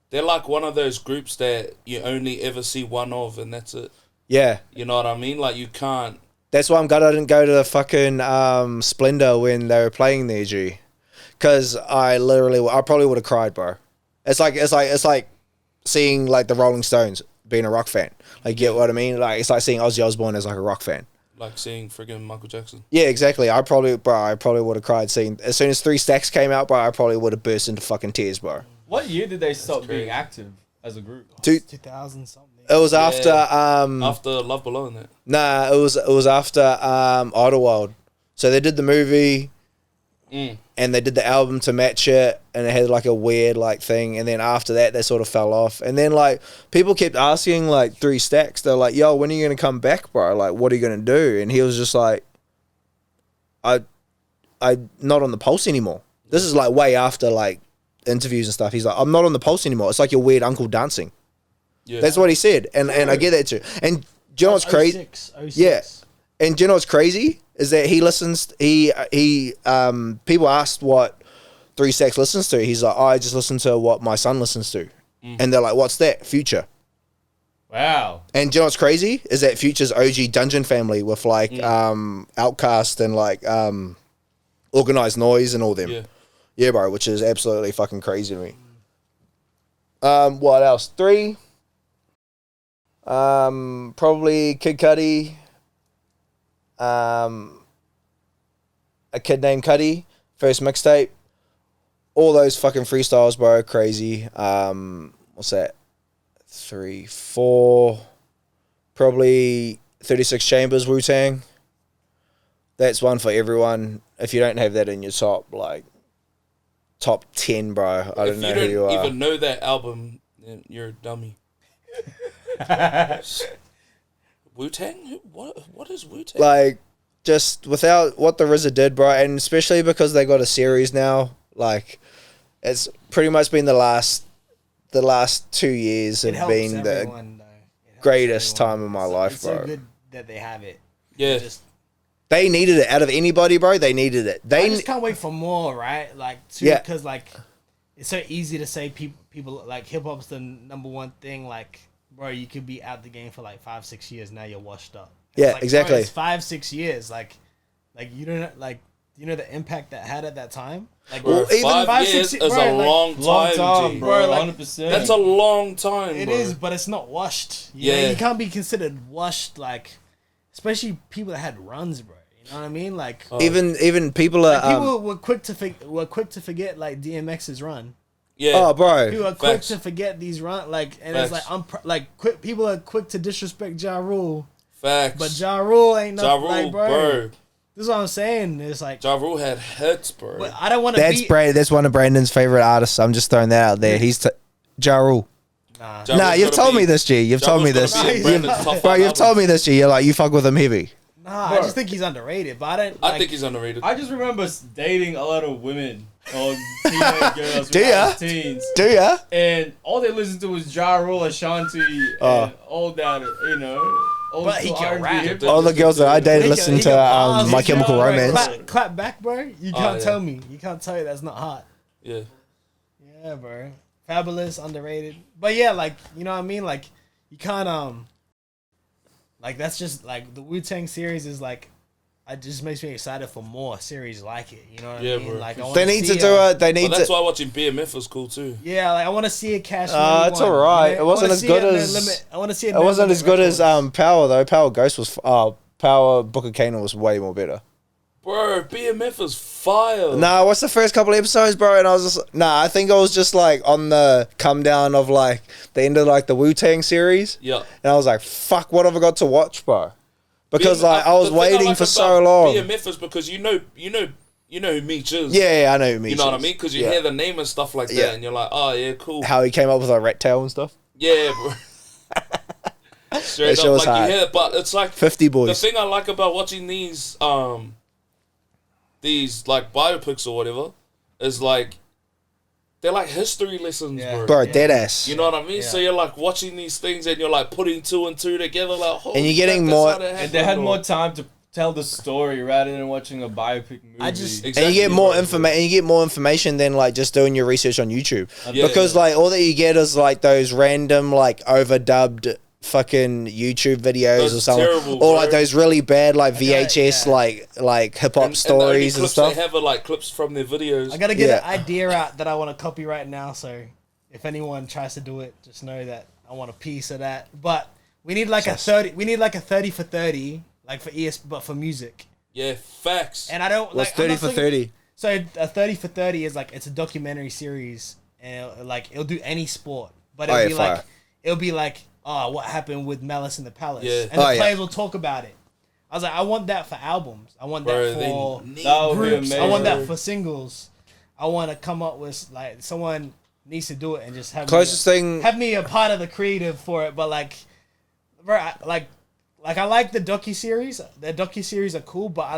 they're like one of those groups that you only ever see one of, and that's it. Yeah, You know what I mean? Like you can't. that's why I'm glad I didn't go to the fucking Splendor when they were playing there, G. Because I probably would have cried, bro. It's like seeing like the Rolling Stones being a rock fan. Like, get what I mean? Like it's like seeing Ozzy Osbourne as like a rock fan. Like seeing friggin' Michael Jackson. Yeah, exactly. I probably would have cried seeing as soon as 3 Stacks came out, bro. I probably would have burst into fucking tears, bro. What year did they stop crazy. being active as a group? Dude, 2000 something. it was after After Love Below and that. Nah, it was after Idlewild. So they did the movie, and they did the album to match it, and it had like a weird like thing. And then after that, they sort of fell off. And then like people kept asking like 3 Stacks. They're like, "Yo, when are you gonna come back, bro? Like, what are you gonna do?" And he was just like, "I not on the pulse anymore." This is like way after like interviews and stuff. He's like, "I'm not on the pulse anymore. It's like your weird uncle dancing." Yeah. That's what he said, and I get that too. And do you know what's crazy? 06. Yeah. And do you know what's crazy is that he listens. He people asked what 3 Stacks listens to. He's like, I just listen to what my son listens to, and they're like, what's that? Future. Wow. And do you know what's crazy is that Future's OG Dungeon Family with like Outkast and like Organized Noise and all them. Yeah, bro, which is absolutely fucking crazy to me. What else? 3. Probably Kid Cudi. A Kid Named Cudi, first mixtape. All those fucking freestyles, bro, crazy. What's that? 3, 4. Probably 36 Chambers, Wu-Tang. That's one for everyone. If you don't have that in your top 10, bro, I don't know who you are. If you don't even know that album, then you're a dummy. Wu-Tang? What is Wu-Tang? Like, just without what the RZA did, bro, and especially because they got a series now, like, it's pretty much been the last 2 years It have helps been the everyone, though. It helps greatest everyone. time of my life, It's bro. so good that they have it. Yeah. They needed it. Out of anybody, bro, they needed it. I just can't wait for more, right? Like, Yeah. because like, it's so easy to say people like hip hop's the #1 thing. Like, bro, you could be out the game for like 5-6 years. Now you're washed up. Yeah, It's like, exactly. Bro, it's 5-6 years. Like you don't like you know the impact that had at that time? Like, Bro, Well, even 5 years 6 is bro, a like, long time, G. bro. Like, 100%. That's a long time, it bro. is, but it's not washed. You know, Yeah. you can't be considered washed, like, especially people that had runs, bro. You know what I mean? Like, Even people are. people were quick to forget like DMX's run. Yeah. Oh, bro. People are quick Facts. to forget these run, like, and Facts. it's like quick. People are quick to disrespect Ja Rule, Facts. but Ja Rule ain't Ja nothing. Rule, Like, bro. this is what I'm saying. It's like, Ja Rule had hits, bro. but I don't want to That's be. That's one of Brandon's favorite artists. I'm just throwing that out there. He's Ja Rule. Nah. Ja Nah, Rule's you've gonna told be- me this, G. You've Ja told me Rule's this. gonna be in Nah, Brandon's top Bro, 5 you've told me this, G. You're like, you fuck with him heavy. Nah, Bro. I just think he's underrated. But I don't. I Like, think he's underrated. I just remember dating a lot of women or teenage girls. Do when I ya? was Teens. Do ya? And all they listened to was Ja Rule, Ashanti, and all that, you know. Old But he school can R&B, rap. hip-hop. All the girls that I dated He listen can to pause, My he can Chemical like, Romance. clap back, bro. You can't yeah. tell me. You can't tell me that's not hot. Yeah. Yeah, bro. Fabulous, underrated. But yeah, like, you know what I mean? Like, you can't like, that's just like the Wu-Tang series is like, it just makes me excited for more series like it. You know what Yeah, I mean? bro. Like, I wanna They need to see do it. They need But that's to. why watching BMF was cool too. Yeah, like I want to see a Cash Money It's one, alright. you know? It wasn't I wanna as see good it No as- Limit. I want to see it. It wasn't as good as Power though. Power Ghost was. Power Book of Canaan was way more better. Bro, BMF was fire. Nah, what's the first couple episodes, bro? And I was just I think I was just like on the come down of like the end of like the Wu-Tang series, Yeah. and I was like, fuck, what have I got to watch, bro? Because BMF like I was the thing waiting like for about so long. BMF is because you know who Meech is. Yeah, I know who Meech You know what I is. mean? Because you Yeah. hear the name and stuff like that, Yeah. and you're like, oh yeah, cool. How he came up with a rat tail and stuff. Yeah, bro. Straight That shit up, was like hard. you hear it, but it's like 50 the boys. thing I like about watching these like biopics or whatever is like they're like history lessons, Yeah. Bro, dead ass. You know what I mean? So you're like watching these things and you're like putting 2 and 2 together, like holy And you're getting crap, more- that's how that And they had happened, more or- time to tell the story rather than watching a biopic movie. I just- And Exactly, you get more bro. information. You get more information than like just doing your research on YouTube, Yeah, because yeah. like all that you get is like those random like overdubbed fucking YouTube videos Those or something, terrible, or bro. like those really bad like gotta- VHS yeah. like hip hop And the only stories and clips stuff. They have are like clips from their videos. I gotta get Yeah. an idea out that I want to copy right now. So if anyone tries to do it, just know that I want a piece of that. But we need like a 30. We need like a 30 for 30, like for ES, but for music. Yeah, facts. And I don't What's like. I'm 30 not for looking- 30? So a 30 for 30 is like it's a documentary series, and it'll do any sport, but Oh, it'll yeah, be fire. like what happened with Malice in the Palace, Yeah. and the Oh, yeah. players will talk about it. I was like, I want that for albums. I want Bro, that they for need That would be groups. I amazing. want that for singles. I want to come up with like someone needs to do it and just have Closest me, thing. have me a part of the creative for it. But like, bro, like I like the docuseries. The docuseries are cool, but I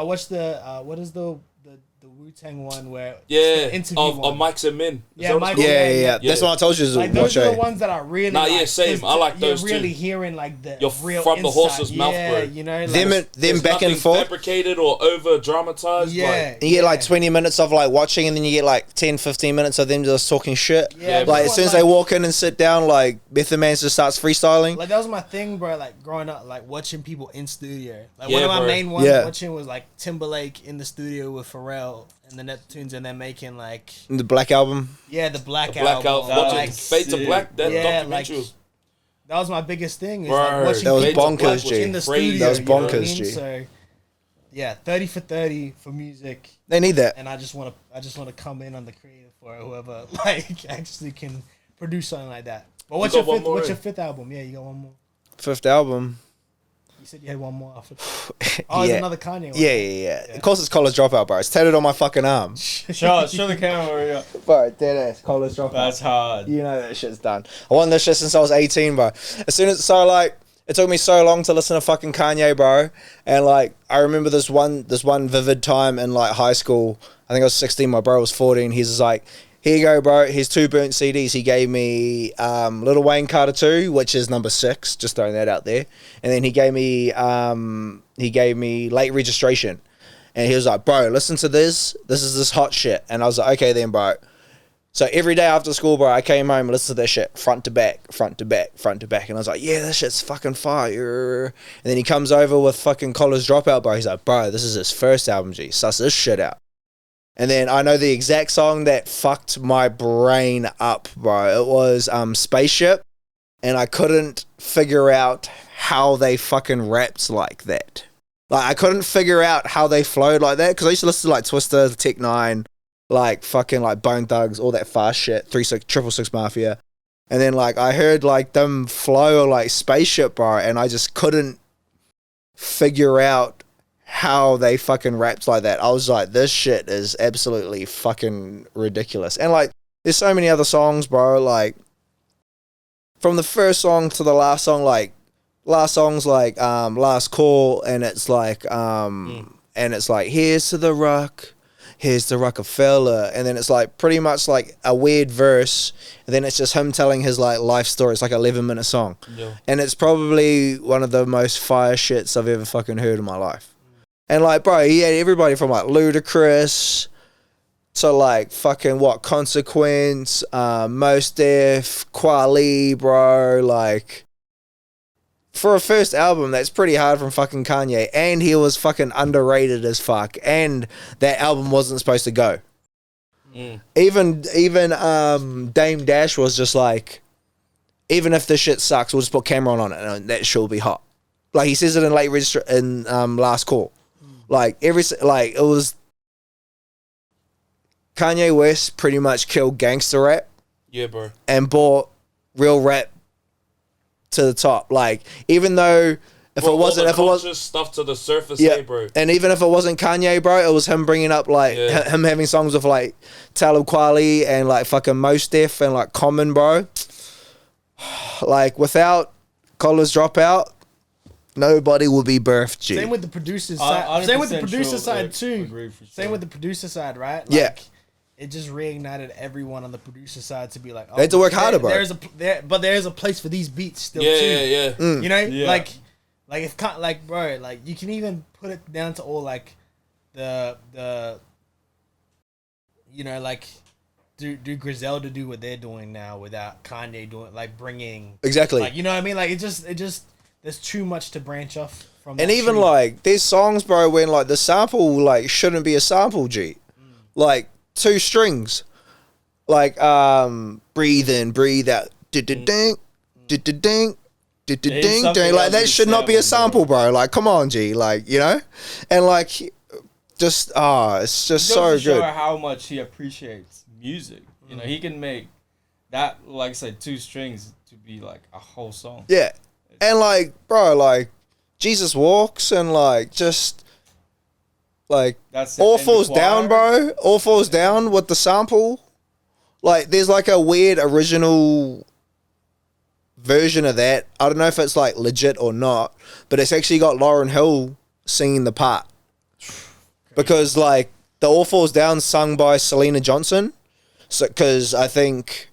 watched the what is the Wu-Tang one where it's yeah, the interview of one. Mike's and Men. Is Yeah, that what it's Mike- called? Yeah. Yeah. That's what I told you to Like watch. those are the eh? ones that I really Nah, yeah, like, same. 'cause I like those You're really too. hearing like the You're real from the insight. horse's mouth, yeah, bro. you know, like, Them There's back and nothing forth. fabricated or over dramatized. yeah, Like, You get like 20 minutes of like watching, and then you get like 10, 15 minutes of them just talking shit. Yeah, Like just as soon as want, they walk in and sit down, like Method Man just starts freestyling. Like that was my thing, bro. Like growing up, like watching people in studio. Like Yeah, one of my bro. main ones Yeah. watching was like Timberlake in the studio with Pharrell and the Neptunes, and they're making like The Black Album. the Black Black Album. Album, That watching Like, Fade to sick. Black, that Yeah, documentary like- was that was my biggest thing. Is Bro, like watching that was people Fade to Black bonkers, was G. in the crazy. studio. That was you know what I bonkers, mean? G. So yeah, 30 for 30 for music, They need that. and I just want to come in on the creative for whoever like actually can produce something like that. But what's got your one fifth? more, What's eh? your fifth album? Yeah, you got one more. Fifth album. You said you had one more after. Oh, there's Yeah. another Kanye one. Yeah. Of course, it's College Dropout, bro. It's tatted on my fucking arm. show the camera. Yeah. Bro, dead ass College Dropout. That's hard. You know that shit's done. I wanted this shit since I was 18, bro. As soon as it took me so long to listen to fucking Kanye, bro. And like I remember this one vivid time in like high school. I think I was 16, my bro was 14. He's just like, here you go, bro. Here's 2 burnt CDs. He gave me Lil Wayne Carter 2, which is number 6. Just throwing that out there. And then he gave me Late Registration. And he was like, bro, listen to this. This is this hot shit. And I was like, okay then, bro. So every day after school, bro, I came home and listened to that shit front to back, front to back, front to back. And I was like, yeah, this shit's fucking fire. And then he comes over with fucking College Dropout, bro. He's like, bro, this is his first album, G. Suss this shit out. And then I know the exact song that fucked my brain up, bro. It was Spaceship. And I couldn't figure out how they fucking rapped like that. Like, I couldn't figure out how they flowed like that. Because I used to listen to, like, Twister, Tech 9, like, fucking, like, Bone Thugs, all that fast shit, 666 Mafia. And then, like, I heard, like, them flow, like, Spaceship, bro. And I just couldn't figure out how they fucking rapped like that. I was like, this shit is absolutely fucking ridiculous. And, like, there's so many other songs, bro. Like, from the first song to the last song, like, last song's like Last Call, and it's like here's to the rock, here's the Rockefeller, and then it's like pretty much like a weird verse, and then it's just him telling his like life story. It's like an 11-minute song. Yeah. And it's probably one of the most fire shits I've ever fucking heard in my life. And like, bro, he had everybody from like Ludacris to like fucking Consequence, Mos Def, Kweli, bro. Like, for a first album, that's pretty hard from fucking Kanye. And he was fucking underrated as fuck. And that album wasn't supposed to go. Even Dame Dash was just like, even if this shit sucks, we'll just put Cameron on it and that shit will be hot. Like, he says it in Late Register in Last Call. Like, it was Kanye West pretty much killed gangster rap. Yeah, bro. And brought real rap to the top. Like, even though if it wasn't stuff to the surface, yeah, bro. And even if it wasn't Kanye, bro, it was him bringing up like him having songs with like Talib Kweli and like fucking Mos Def and like Common, bro. Like, without College Dropout, nobody would be birthed, G. Same with the producer's side. Same with the producer side too. Same with the producer side, right? Like, yeah. It just reignited everyone on the producer side to be like, oh, they had to work harder, bro. There's a place for these beats still too. Yeah. You know, Yeah. like if like, bro, like you can even put it down to all like the you know, like do Griselda do what they're doing now without Kanye doing, like, bringing Exactly. like, you know what I mean? Like, it just there's too much to branch off from. And that even tree. like there's songs, bro, when like the sample like shouldn't be a sample, G. Like 2 strings. Like breathe in, breathe out. Ding ding ding ding ding. Like, that should not be a sample, bro. Like, come on, G. Like, you know? And like, just it's just so to show good. how much he appreciates music. You know, he can make that, like I said, 2 strings to be like a whole song. Yeah. And like, bro, like Jesus Walks and like just like That's All it. And Falls the Down, choir. bro. All Falls Down with the sample. Like, there's like a weird original version of that. I don't know if it's like legit or not, but it's actually got Lauryn Hill singing the part. Because like the All Falls Down sung by Selena Johnson. So, because I think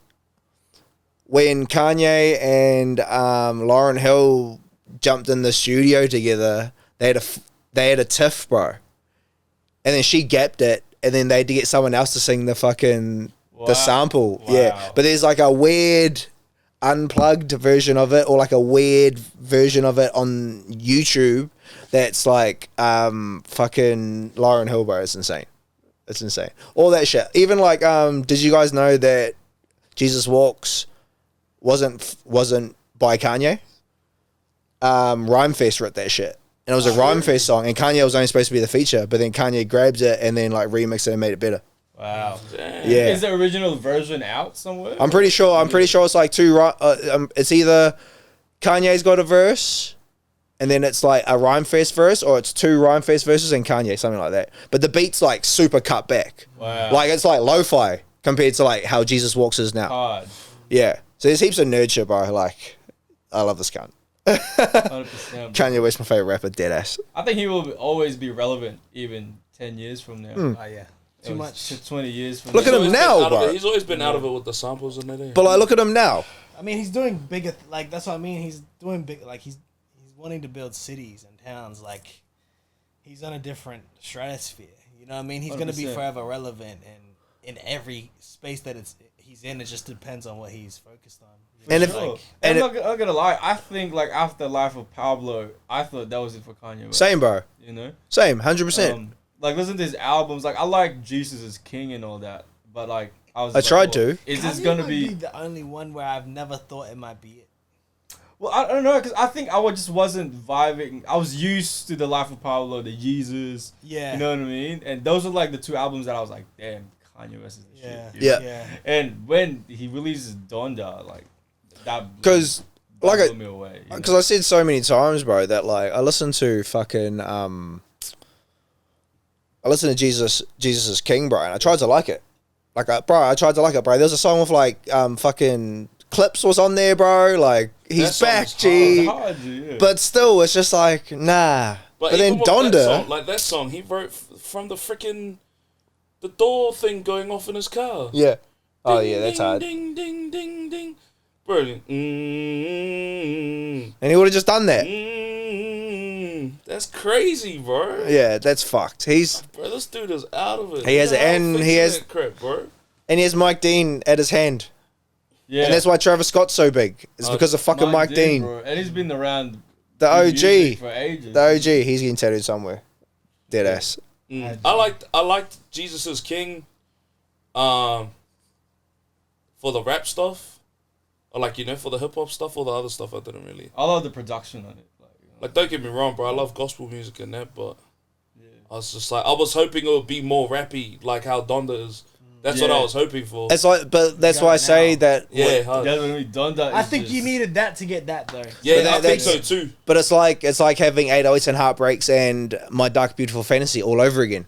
when Kanye and Lauryn Hill jumped in the studio together, they had a tiff, bro. And then she gapped it, and then they had to get someone else to sing the fucking the sample. Wow. Yeah. But there's like a weird unplugged version of it, or like a weird version of it on YouTube that's like fucking Lauryn Hill, bro. It's insane. It's insane. All that shit. Even like did you guys know that Jesus Walks wasn't by Kanye? Rhymefest wrote that shit. And it was a Rhymefest song, and Kanye was only supposed to be the feature, but then Kanye grabs it and then like remixed it and made it better. Wow. Damn. Yeah. Is the original version out somewhere? I'm pretty sure it's like 2 it's either Kanye's got a verse and then it's like a Rhymefest verse, or it's 2 Rhymefest verses and Kanye, something like that. But the beat's like super cut back. Wow. Like, it's like lo-fi compared to like how Jesus Walks is now. Hard. Yeah. So there's heaps of nerd shit, bro. Like, I love this cunt. 100%. Kanye West, my favorite rapper, deadass. I think he will always be relevant even 10 years from now. Oh yeah, too much. 20 years from Look now. at him now, bro. He's always been out of it with the samples and everything. But like, look at him now. I mean, he's doing bigger. Like, that's what I mean. He's doing big. Like, he's wanting to build cities and towns. Like, he's on a different stratosphere. You know what I mean? He's gonna be 100%. forever relevant, and in every space that he's in. It just depends on what he's focused on. And if- Sure. and I'm not gonna lie, I think like after Life of Pablo, I thought that was it for Kanye West. Same, bro. You know? Same, 100%. Like listen to his albums. Like I like Jesus is King and all that, but like I I tried to. Is this Kanye gonna might be? the only one where I've never thought it might be it? Well, I don't know, because I think just wasn't vibing. I was used to the Life of Pablo, the Jesus. Yeah. You know what I mean? And those are like the two albums that I was like, damn, Kanye West is the Yeah. shit. you know? Yeah. And when he releases Donda, like that. Because, like, blew me away. You know? because I said so many times, bro, that like I listen to fucking I listen to Jesus is King, bro, and I tried to like it. Like, I tried to like it, bro. There's a song with like fucking Clips was on there, bro. Like he's That back, song G. It's hard, yeah. But still, it's just like nah. But then even with that Donda, song, like that song, he wrote from the freaking the door thing going off in his car. yeah. Oh Ding, yeah, that's ding, hard. Ding ding ding ding. Brilliant. And he would have just done that. That's crazy, bro. Yeah, that's fucked. Bro, this dude is out of it. He has- You know how and he fixing has- that crap, bro. And he has Mike Dean at his hand. yeah. And that's why Travis Scott's so big. It's because of fucking Mike Dean. Bro. And he's been around The music OG. for ages. The OG. He's getting tattooed somewhere. Dead ass. I liked Jesus is King, for the rap stuff, or like for the hip hop stuff. All the other stuff I didn't really I love the production on it. like. Don't get me wrong, bro. I love gospel music and that, but I was just like I was hoping it would be more rappy, like how Donda is. That's what I was hoping for. It's like, but that's got why I it say now. that. Yeah, hard. That's when we done that. I think you needed that to get that though. Yeah, But I think so that's- too. But it's like having 808s and Heartbreaks and My Dark Beautiful Fantasy all over again.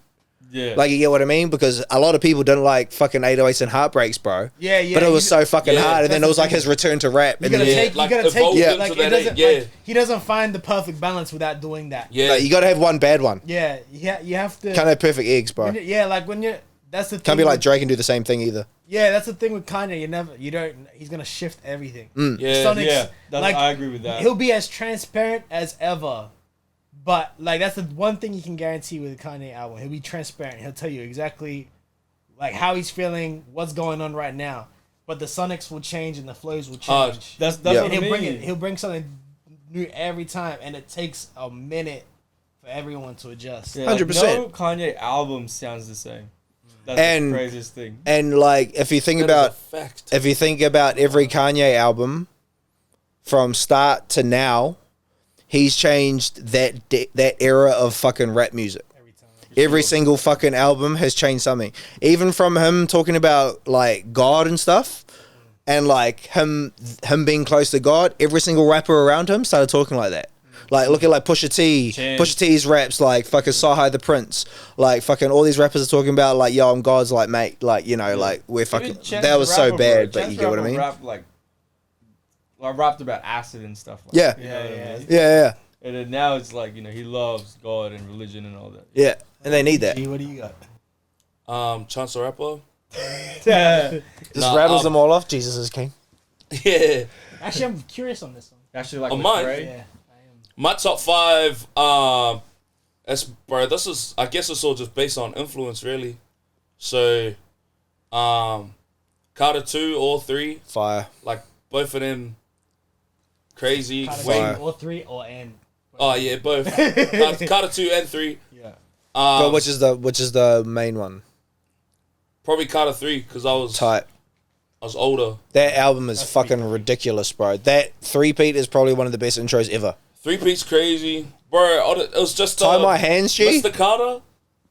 Yeah. Like, you get what I mean? Because a lot of people didn't like fucking 808s and Heartbreaks, bro. Yeah, yeah. But it was so fucking yeah, hard, and then that's it was the like thing. his return to rap. You And gotta then, take. like, You gotta take. evolved it. into Like that, it doesn't. yeah. Like, he doesn't find the perfect balance without doing that. Yeah, like, you gotta have one bad one. Yeah. Yeah. You have to. Can't have perfect eggs, bro. Yeah. Like when you're. That's the thing. Can't be like with- Drake and do the same thing either. Yeah, that's the thing with Kanye. You don't. He's gonna shift everything. yeah, Sonic's, yeah. like, I agree with that. He'll be as transparent as ever. But like that's the one thing you can guarantee with a Kanye album. He'll be transparent. He'll tell you exactly like how he's feeling, what's going on right now. But the sonics will change and the flows will change. That's Yeah. what and I he'll bring mean. it. He'll bring something new every time, and it takes a minute for everyone to adjust. Yeah, like, 100%. no Kanye album sounds the same. That's And- the craziest thing. And like, if you think That is about a fact. every Kanye album from start to now, he's changed that era of fucking rap music. Every time. Every single fucking album has changed something. Even from him talking about like God and stuff, and like him being close to God, every single rapper around him started talking like that. Like, look at like Pusha T. Chance. Pusha T's raps, like fucking Sahai the Prince. Like fucking all these rappers are talking about like, yo, I'm God's like mate. Like, you know, like we're fucking. Even Chance That was the so Rapper, bad, bro. but Chance you the get what I Rapper mean? Rapped, like, I rapped about acid and stuff. Like Yeah. that, you know what I Yeah, mean? Yeah. And then now it's like he loves God and religion and all that. Yeah. And they need that. G, what do you got? Chance the Rapper. Yeah. Just Nah, rattles them all off. Jesus is king. Yeah. Actually, I'm curious on this one. Actually, like On with mine? Dre. Yeah, I am. My top 5, this is, I guess it's all just based on influence, really. So, Carter 2, all 3, Fire. like, both of them, crazy. Carter Fire. two, or 3 or N. Oh, yeah, both. Carter 2 and 3. Yeah. But which is the main one? Probably Carter 3, because I was older. That album is That's fucking pretty ridiculous, bro. That 3-peat is probably one of the best intros ever. 3-piece crazy. Bro, it was just... Tie My Hands, G? Mr. Carter.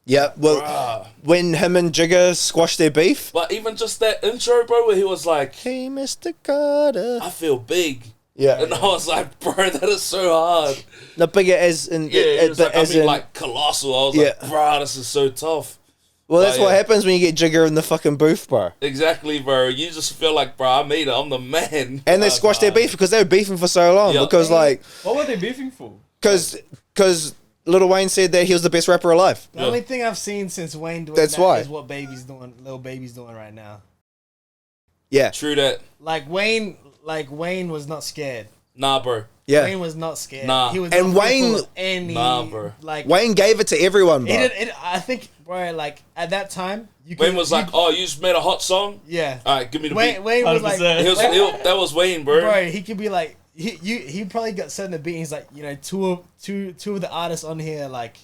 Yeah, well, Bruh. when him and Jigga squashed their beef. But even just that intro, bro, where he was like, Hey, Mr. Carter. I feel big. Yeah. And I was like, bro, that is so hard. The bigger as in... Yeah, it was but like, as in, like colossal. I was Yeah. like, bro, this is so tough. well, that's Oh, what yeah. happens when you get Jigga in the fucking booth, bro. Exactly, bro. You just feel like, bro, I made it. I'm the man. And they squashed their beef because they were beefing for so long. Yeah. Because, like... What were they beefing for? Because Lil Wayne said that he was the best rapper alive. The only thing I've seen since Wayne doing That's that why. is what Lil Baby's doing right now. Yeah. True that. Like Wayne was not scared. Nah, bro. Yeah. Wayne was not scared. Nah. He was And not Wayne- fearful of any, Nah, bro. like Wayne gave it to everyone, bro. he did, I think, bro, like at that time, Wayne was like, "Oh, you just made a hot song. yeah. All right, give me the Wayne, beat." Wayne was like, 100%. That was Wayne, bro. bro, he could be like, he probably got sent the beat. And he's like, you know, two of the artists on here like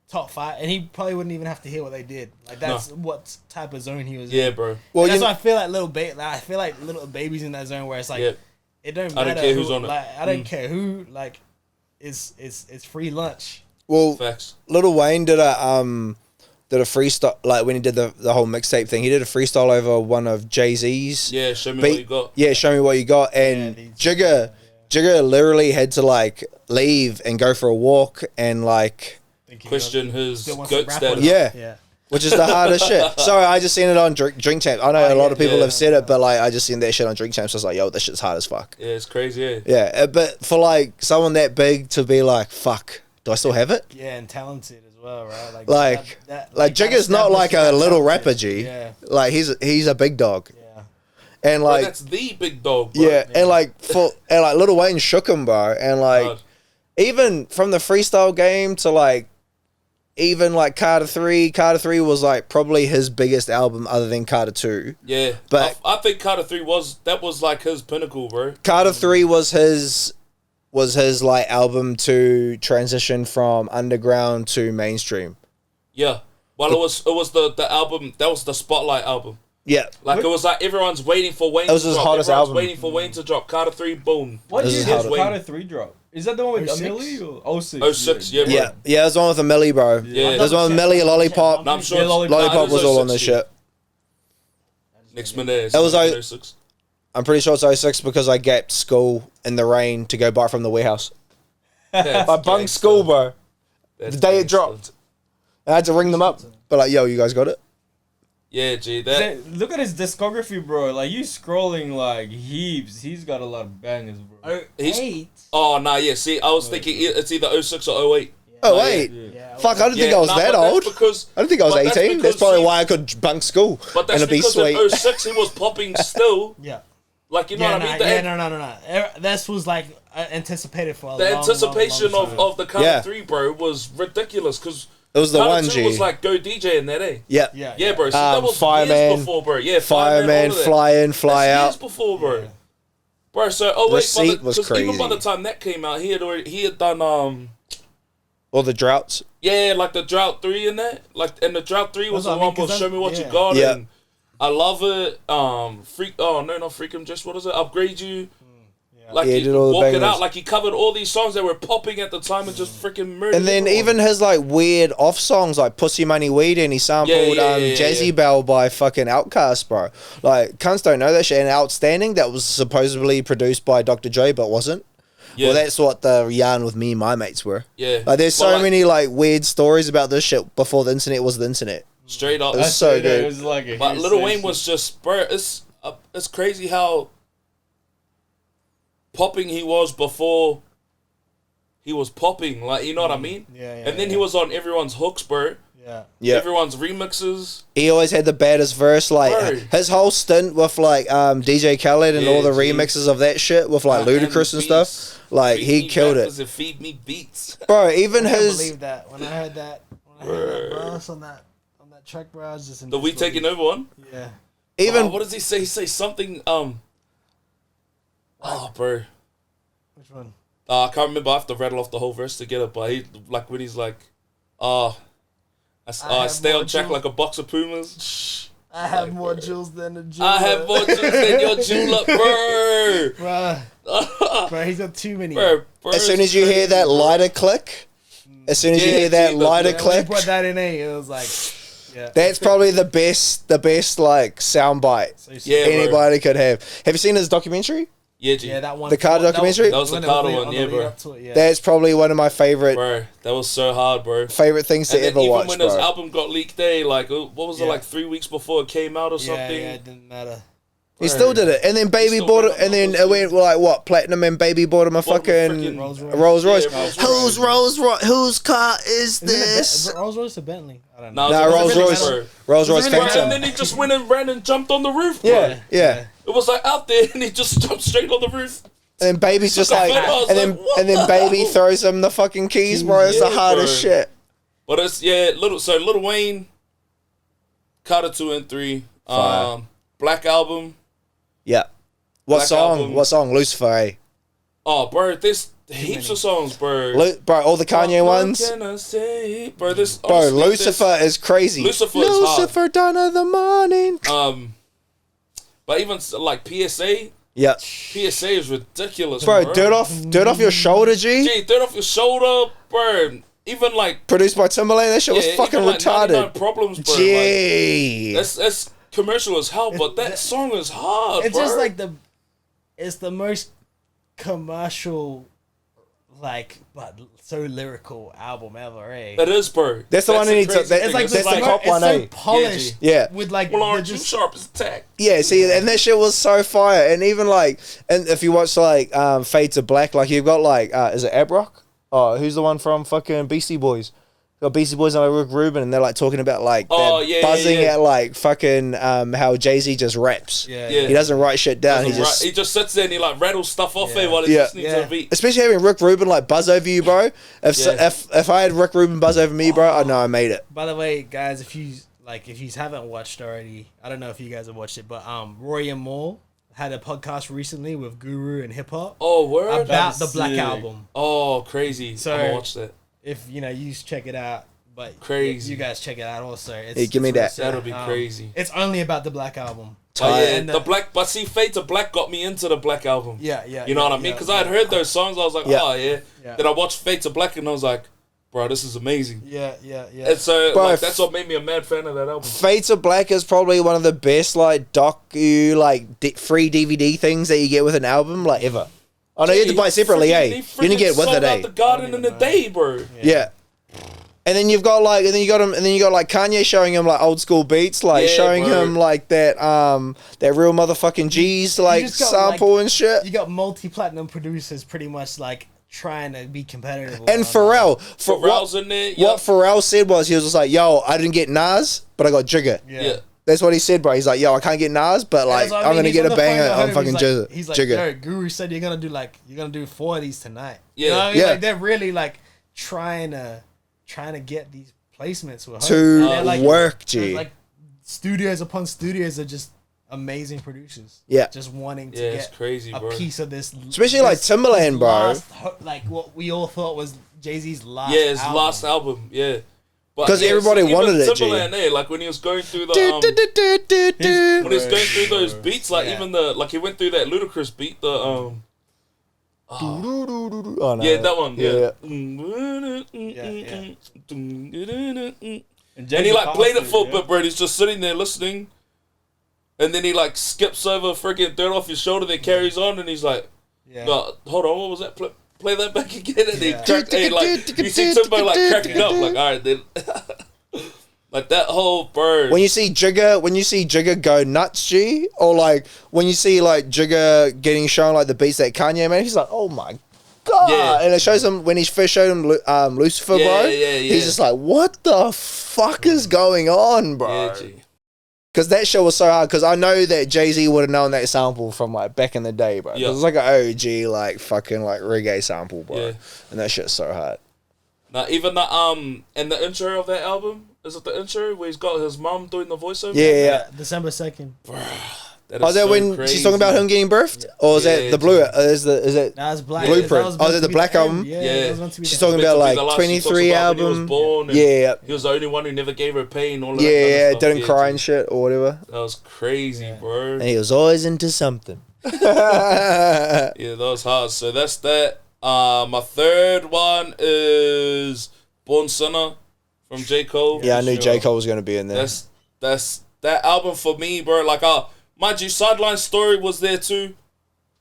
top 5, and he probably wouldn't even have to hear what they did. Like that's what type of zone he was in. Yeah, bro. Well, And that's you- why I feel like I feel like little babies in that zone where it's like Yeah. it don't I matter. don't care who's who, on it. like, I don't care who. Like, it's free lunch. well, Facts. Lil Wayne did a freestyle, like when he did the whole mixtape thing. He did a freestyle over one of Jay-Z's. Yeah, show me beat. what you got. Yeah, show me what you got. And Jigga literally had to like leave and go for a walk and like, Question his Still wants to goat rap status. on it. yeah, Yeah. which is the hardest shit. Sorry, I just seen it on Drink Champs. I know a lot of people yeah. have said it, but like I just seen that shit on Drink Champs. I was like, yo, this shit's hard as fuck. Yeah, it's crazy. Yeah. Yeah, but for like someone that big to be like, fuck, do I still have it? Yeah, and talented as well, right? Like, that Jigga's not like a little rapper, G. Yeah. Like he's a big dog, Yeah. and Bro, like that's the big dog, bro. yeah, and like Lil Wayne shook him, bro, and like God. even from the freestyle game to like even like Carter 3 was like probably his biggest album other than Carter 2. Yeah, But- I think Carter 3 was like his pinnacle, bro. Carter 3 was his like album to transition from underground to mainstream. Yeah. Well, it was the album that was the spotlight album. Yeah. Like it was like everyone's waiting for Wayne. It was to his drop. hottest Everyone's album. waiting for Wayne to drop. Carter 3, boom. What This year is did how- Carter 3 drop? Is that the one with 06? Millie or 06? 06, yeah, bro. Yeah. Yeah, there's one with a Millie, bro. Yeah. There's one with Millie, Lollipop. No, I'm sure Yeah, it's- Lollipop nah, Lollipop it was all on this 06, yeah. shit. Next minute. It was like- 06. I'm pretty sure it's 06 because I gapped school in the rain to go buy it from the warehouse. That's I bunked gangster. school, bro. That's The day it gangster. dropped. I had to ring them up. But like, yo, you guys got it? Yeah, G. That. Look at his discography, bro. Like, you scrolling like heaps. He's got a lot of bangers, bro. He's- Oh, nah, yeah. See, I was thinking it's either 06 or 08. Oh, Nah, wait. Yeah. Fuck, I didn't think Yeah, I was nah, that but that's old. Because, I don't think I was but that's 18. That's because, probably see, why I could bunk school. But that's and it'd be because sweet. in 06 he was popping still. Yeah. Like, you know Yeah, what I mean? no. This was like anticipated for a The long, anticipation long time. of the Carter Yeah. 3, bro, was ridiculous because It was the Carter one, 2 G. was like go DJ in that, eh? Yeah. Yeah, bro. So that was Fireman, years before, bro. Yeah, Fireman, all of that. fly in, fly That's out. years before, bro. Yeah. Bro, so wait, Receipt was because even by crazy. the time that came out, he had done All the droughts. yeah, like the Drought 3 in that. Like, and the Drought 3 was That's the what I one mean, with 'cause Show Me What You yeah. Got. Yeah. And I love it. Not Freak 'em, just what is it? Upgrade You. Like Yeah, he he did all the walk it bangers. out, like he covered all these songs that were popping at the time and just freaking murdered. And then everyone. even his like weird off songs like Pussy Money Weed and he sampled yeah, Jazzy yeah. Bell by fucking Outkast, bro. Like cunts don't know that shit. And Outstanding, that was supposedly produced by Dr. Dre but wasn't. yeah, Well, that's what the yarn with me and my mates were. yeah. Like there's Well, so many like weird stories about this shit before the internet was the internet. straight up. It was so It good. was like a But hearsay Lil Wayne shit. was just, bro. It's crazy how popping he was before he was popping. Like, you know what I mean? Yeah, And then he was on everyone's hooks, bro. Yeah. Yeah. Everyone's remixes. He always had the baddest verse. Like Bro. his whole stint with like DJ Khaled and Yeah, all the G. remixes of that shit with like Ludacris and beats. stuff. Like Feed he me killed rappers it, and feed me beats. bro. Even I can't his believe that when I heard that verse on that track, bro. I was just in The We Taking Over one. Yeah. even What does he say? He say something. Oh, bro. Which one? I can't remember. I have to rattle off the whole verse together. But he like when he's like, I have stay more on track jewels. like a box of pumas. I have Like, more bro. jewels than a jeweler. I have more jewels than your jeweler, bro. Bruh, bro, he's got too many. Bro, as soon as you hear that lighter click, as soon as you Yeah, hear that G, lighter yeah, When you click, put that in it was like, yeah. that's probably the best like soundbite So you Yeah, bro. anybody could have. Have you seen his documentary? Yeah, G. Yeah, that one. The Carter documentary? That was the when it Carter lead- one, on yeah, the lead bro. up to it, yeah. That's probably one of my favorite Bro, that was so hard, bro. things to And then ever even watch, when his bro. album got leaked, like what was it, Yeah. like 3 weeks before it came out or yeah, something? yeah, it didn't matter. He still did it, and then Baby still bought went it, up and then numbers, it went like what? Platinum and Baby bought him a Bought him a fucking freaking Rolls Royce. Rolls Royce. Yeah, Rolls Whose Rolls Royce? Whose car is Isn't it this? Rolls Royce or Bentley? I don't know. Nah, Nah, it was Rolls really Royce. bro. Rolls Royce Was it really And Phantom. then he just went and ran and jumped on the roof, bro. Yeah, yeah. It was like out there and he just jumped straight on the roof. And then Baby's just I like, was and like, then what and then the Baby hell? throws him the fucking keys, bro. It's the Yeah, hardest bro. shit. But it's Little Wayne, Carter 2 and 3, Fire. Black Album. Yeah. What Black song? Album. What song? Lucifer. Eh? Oh, bro, there's heaps of songs, bro. Bro, all the Kanye ones. What can I say? Bro, this Bro, honestly, Lucifer is crazy. Lucifer is hard. Lucifer, dawn of the morning. But even like PSA Yeah. PSA is ridiculous, Bro, dirt off your shoulder, G. Gee, dirt off your shoulder, bro. Even like Produced by Timberland. That shit was fucking even, like, 99 retarded. Problems, bro. Gee. Like, that's commercial as hell, but that song is hard. It's bro. just like it's the most commercial, like, but so lyrical album ever, eh? That is, bro. That's the one that needs. crazy That, thing. It's like that's the cop one, so eh? polished. Yeah. With like Well, the aren't you sharp as tack? Yeah, see, and that shit was so fire. And even like, and if you watch like Fade to Black, like you've got like, is it Abrock? Oh, who's the one from fucking Beastie Boys? Got Beastie Boys and like Rick Rubin, and they're like talking about like buzzing at like fucking how Jay-Z just raps. Yeah. Yeah. He doesn't write shit down. He He just sits there and he like rattles stuff off there while he's Yeah. listening to a beat. especially having Rick Rubin like buzz over you, bro. If I had Rick Rubin buzz over me, bro, I know I made it. By the way, guys, if you haven't watched already, I don't know if you guys have watched it, but Roy and Maul had a podcast recently with Guru and Hip Hop Oh, word. about the That's Black sick. Album. Oh, crazy. So- I'm gonna watch that. If you check it out, but Crazy. you guys check it out also. It's, Hey, give me it's real that. sick. That'll be crazy. It's only about the Black Album. Oh, yeah, And, the Black, but see, Fade to Black got me into the Black Album. Yeah. You know what I mean? Because I had heard those songs, I was like, Yeah. oh yeah. Yeah. Then I watched Fade to Black and I was like, bro, this is amazing. Yeah. And so Bro, like, that's what made me a mad fan of that album. Fade to Black is probably one of the best like docu like free DVD things that you get with an album like ever. I know you had to buy it separately, eh? You didn't get it with it, eh? The Garden in a day, bro. Yeah. And then you've got like, and then you got like Kanye showing him like old school beats, like Yeah, showing bro. him like that real motherfucking G's like just got, sample like, and shit. You got multi-platinum producers pretty much like trying to be competitive. And Pharrell, Pharrell's in there. what Pharrell said was he was just like, "Yo, I didn't get Nas, but I got Jigga." Yeah. That's what he said, bro. He's like, "Yo, I can't get Nas, but like I'm gonna get a banger on fucking Jigga." He's like, Jigga. yo, Guru said you're gonna do 4 of these tonight. Yeah. You know what I mean? Yeah. Like they're really like trying to get these placements with her. To And they're, like, work, there's, G. like studios upon studios are just amazing producers. Yeah. Just wanting to Yeah, it's get crazy, a bro. piece of this. Especially, like, Timberland, bro. Like what we all thought was Jay-Z's last. Yeah, his album. last album. Yeah. But 'Cause everybody even wanted it, G. Timberland, like when he was going through the Do-do-do-do-do-do. when he was going through those beats, like Yeah. even he went through that Ludacris beat, the Oh no. yeah, that one, yeah. And And he like played it for a yeah. bit, bro. He's just sitting there listening, and then he like skips over freaking dirt off his shoulder, then carries on, and he's like, Yeah. no, hold on, what was that? Play that back again, and Yeah. you see Timbo like cracking up, like, all right, then, like that whole bird. When you see Jigga go nuts, G, or like when you see like Jigga getting shown like the beats that Kanye made, he's like, oh my god, Yeah. and it shows him when he first showed him Lucifer, Yeah, bro. yeah, yeah. He's just like, what the fuck is going on, bro? Yeah, G. Because that show was so hard. Because I know that Jay-Z would have known that sample from like back in the day, bro. 'Cause Yeah. it's like an OG like fucking like reggae sample, bro. Yeah. And that shit's so hard. Now even the and the intro of that album, is it the intro where he's got his mom doing the voiceover? Yeah. December 2nd. That Oh, is is that so when crazy. she's talking about him getting birthed, or is Yeah, that the blue? Is it? That was Black. Blueprint. that was Oh, meant is it to the be Black end. album? Yeah. Yeah. That was meant to be She's the talking end. about Meant to be the like last she talks 23 about when he was album. born and Yeah, he was the only one who never gave her pain. All of yeah, that kind of stuff. didn't cry G. and shit or whatever. That was crazy, bro. And he was always into something. Yeah, that was hard. So that's that. My third one is Born Sinner from J. Cole. Yeah, I knew Sure. J. Cole was gonna be in there. That's that album for me, bro. Like, mind you, Sideline Story was there too.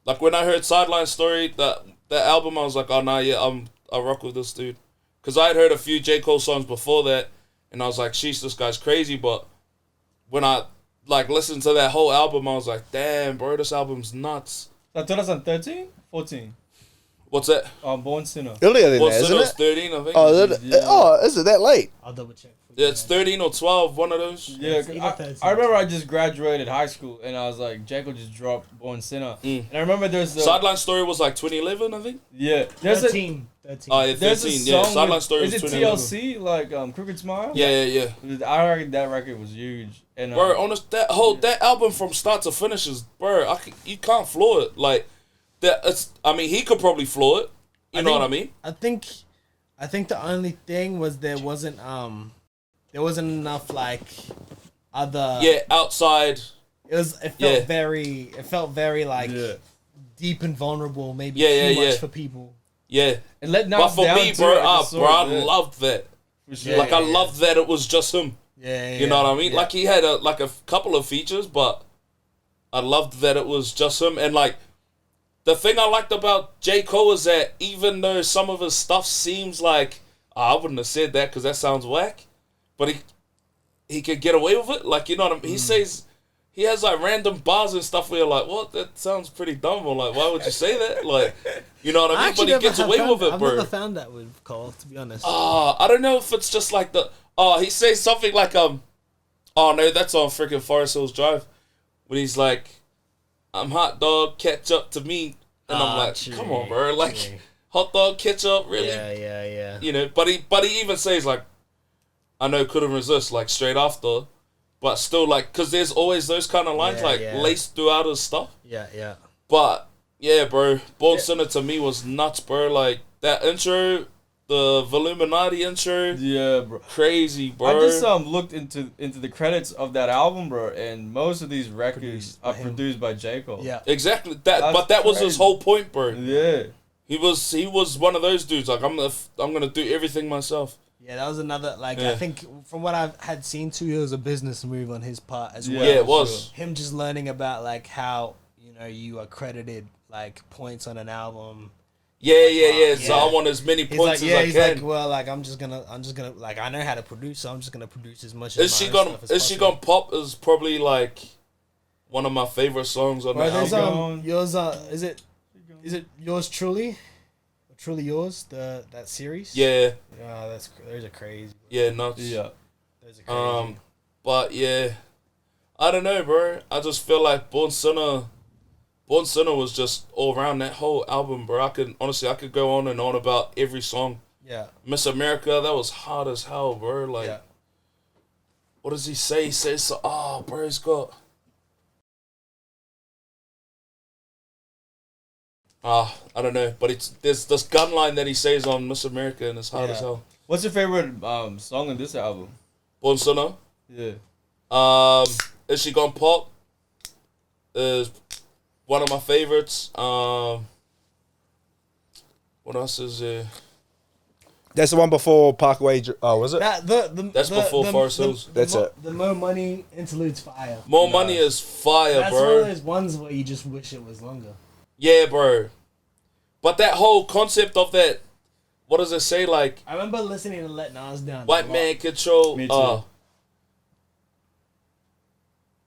Like when I heard Sideline Story, that album, I was like, oh nah, yeah, I rock with this dude. Cause I had heard a few J. Cole songs before that, and I was like, sheesh, this guy's crazy. But when I like listened to that whole album, I was like, damn, bro, this album's nuts. So 2013, 14. What's that? Born Sinner. Earlier than Born that, Sinner isn't was it? 13, I think. Oh, is it that late? I'll double check for Yeah, it's 13 or 12, one of those. Yeah, I remember I just graduated high school and I was like, J. Cole just dropped Born Sinner. And I remember there's a... Sideline Story was like 2011, I think. Yeah. There's 13. Oh, yeah, 13. There's a Yeah, song Sideline with, Story is was it 2011. TLC? Like, Crooked Smile? Yeah. I reckon that record was huge. And, Bro, honest, that album from start to finish is, bro, you can't flaw it. Like, he could probably flaw it. You know what I mean? I think the only thing was there wasn't enough like other outside. It felt very like deep and vulnerable, maybe too much for people. Yeah. And let But for me, bro, I yeah. loved that. Sure. I loved that it was just him. Yeah. You know what I mean? Like, he had a couple of features, but I loved that it was just him. And like, the thing I liked about J. Cole is that even though some of his stuff seems like, I wouldn't have said that because that sounds whack, but he could get away with it. Like, you know what I mean? He says, he has like random bars and stuff where you're like, what? That sounds pretty dumb. Or like, why would you say that? Like, you know what I mean? But he gets away with it, I've bro. never found that with Cole, to be honest. I don't know if it's just like he says something like, oh no, that's on freaking Forest Hills Drive. When he's like, I'm hot dog, catch up to me. And I'm like, come on, bro. Like, hot dog, ketchup, really? Yeah. You know, but he even says, like, I know couldn't resist, like, straight after. But still, like, because there's always those kind of lines, laced throughout his stuff. Yeah. But, yeah, bro, Born Sinner to me was nuts, bro. Like, that intro, the Voluminati intro. Yeah, bro. Crazy, bro. I just looked into the credits of that album, bro, and most of these records are produced by J. Cole. Yeah. Exactly. That was his whole point, bro. Yeah. He was one of those dudes, like, I'm gonna do everything myself. Yeah, that was another, like, I think from what I had seen too, it was a business move on his part as well. Yeah, it was. Him just learning about, like, how, you know, you are credited, like, points on an album. Yeah. So I want as many points as I he's can. like, well, like, I'm just gonna, like, I know how to produce, so I'm just gonna produce as much Is she gonna pop? Is probably like one of my favorite songs on the album. Yours, is it yours truly? Truly Yours, that series. Yeah. Those are crazy. Yeah, nuts. Yeah. Those are crazy. But yeah, I don't know, bro. I just feel like Born Sinner was just all around that whole album, bro. I could go on and on about every song. Yeah. Miss America, that was hard as hell, bro. Like, what does he say? He says, so, bro, he's got. I don't know, but there's this gun line that he says on Miss America, and it's hard as hell. What's your favorite song on this album? Born Sinner. Yeah. Is She Gonna Pop? Is one of my favorites. What else is there? That's the one before Parkway. Oh, was it? That's before Forest Hills. That's it. The More Money interlude's fire. More Money is fire, That's bro. That's one of those ones where you just wish it was longer. Yeah, bro. But that whole concept of that, what does it say? Like, I remember listening to Let Nas Down. White man control. Me too.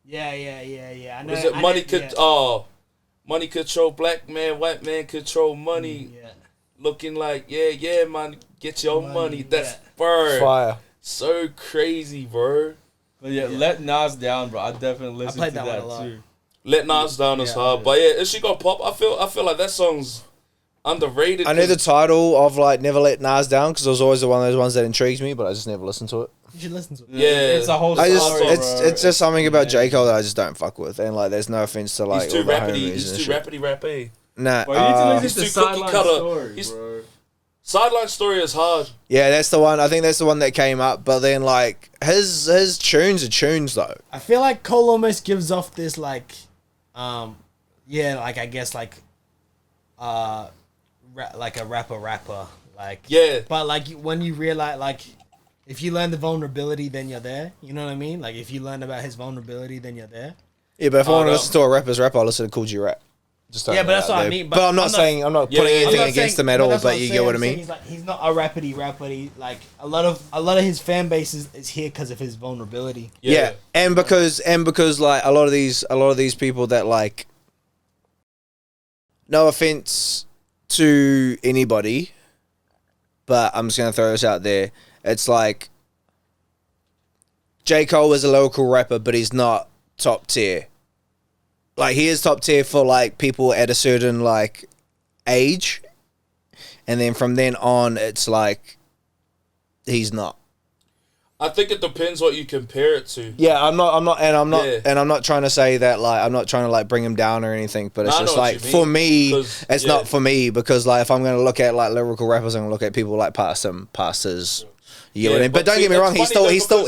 Yeah. I know. What is it? Money control black man, white man control money. Yeah. Looking like, yeah, man, get your money. That's Fire. So crazy, bro. But yeah, Let Nas Down, bro. I definitely listened to that one a lot. too. Let Nas Down is hard. But yeah, Is She Gonna Pop? I feel like that song's underrated. I knew the title of like Never Let Nas Down because it was always one of those ones that intrigues me, but I just never listened to it. You should listen to it. Yeah, it's a whole. It's just something about J. Cole that I just don't fuck with, and like there's no offense to like he's too all the rapidy. homies He's and too shit. rapidy. Nah, Bro, you need to he's listen to too cookie Sideline cutter. Story, He's- bro. Sideline Story is hard. yeah, that's the one. I think that's the one that came up. But then like his tunes are tunes though. I feel like Cole almost gives off this like, like I guess like a rapper, like Yeah. But like when you realize like, if you learn the vulnerability, then you're there. You know what I mean? Like if you learn about his vulnerability, then you're there. Yeah, but if I want to no. listen to a rapper's rap, I'll listen to Cool G Rap. Just Yeah, but that's what I mean. But I'm not saying I'm not putting anything against him at all. But you get what I mean. He's not a rappity rapper. Like a lot of his fan base is here because of his vulnerability. Yeah, and because like a lot of these people that like, no offense to anybody, but I'm just gonna throw this out there. It's like J. Cole is a lyrical rapper, but he's not top tier. Like, he is top tier for, like, people at a certain, like, age. And then from then on, it's like, he's not. I think it depends what you compare it to. Yeah, I'm not trying to say that, like, I'm not trying to, like, bring him down or anything, but it's I know just what like, you for mean, me, 'cause, it's yeah. not for me, because, like, if I'm going to look at, like, lyrical rappers, I'm going to look at people like past his, you know what I mean? But don't see, get me wrong, that's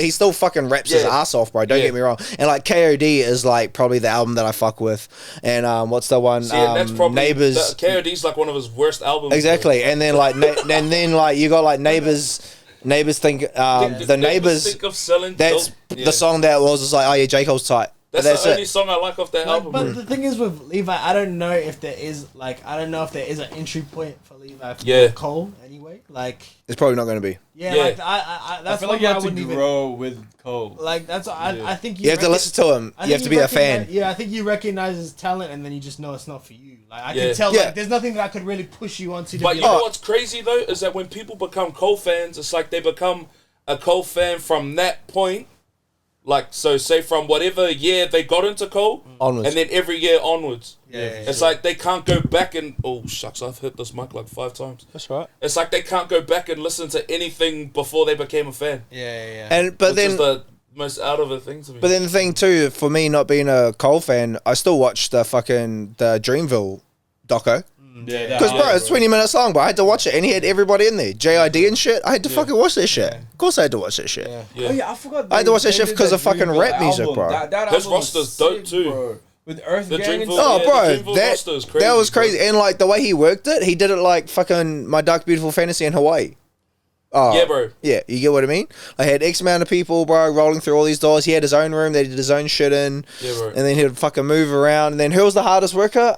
he still fucking raps his Yeah. ass off, bro. Don't Yeah. get me wrong. And, like, KOD is, like, probably the album that I fuck with. And, what's the one? See, and that's probably Neighbors. KOD's like one of his worst albums. Exactly. And then, like, you got, like, Neighbors think, the Neighbors, Think of selling that's dope. Yeah. the song that was just like, oh yeah, J. Cole's tight. But That's the only it. song I like off that Like, album. but bro. the thing is with Levi, I don't know if there is an entry point for Levi for Yeah. Cole anyway. Like, It's probably not going to be. yeah, Yeah. like I I that's feel why like you I have to wouldn't even grow with Cole. like that's I think You have to listen to him. I You have think to be a fan. recognize- Yeah, I think you recognize his talent, and then you just know it's not for you. Like I Yeah. can tell, Yeah. like there's nothing that I could really push you onto. To But be you know like, what's crazy though is that when people become Cole fans, it's like they become a Cole fan from that point. Like, so say from whatever year they got into Cole, Onwards. and then every year onwards. yeah, It's like they can't go back and oh shucks, I've hit this mic like 5 times. That's right. It's like they can't go back and listen to anything before they became a fan. yeah. And but Which is then the most out of it thing to me. but then the thing too, for me not being a Cole fan, I still watch the Dreamville doco. Yeah, Because bro, it's 20 minutes long, but I had to watch it, and he had everybody in there, JID and shit. I had to fucking watch that shit. Of course, I had to watch that shit. Yeah. Oh yeah, I forgot. I had to watch that they shit did because that of fucking Dreamville rap music, album. bro. That His album was roster's dope, sick, too. bro. With Earth The Gang and Dreamville- stuff. Oh, Yeah, bro, the Dreamville roster is crazy, that was bro. crazy, and like the way he worked it, he did it like fucking My Dark Beautiful Fantasy in Hawaii. Oh, Yeah, bro. Yeah, you get what I mean? I had X amount of people, bro, rolling through all these doors. He had his own room that he did his own shit in. Yeah, bro. And then he'd fucking move around. And then who was the hardest worker?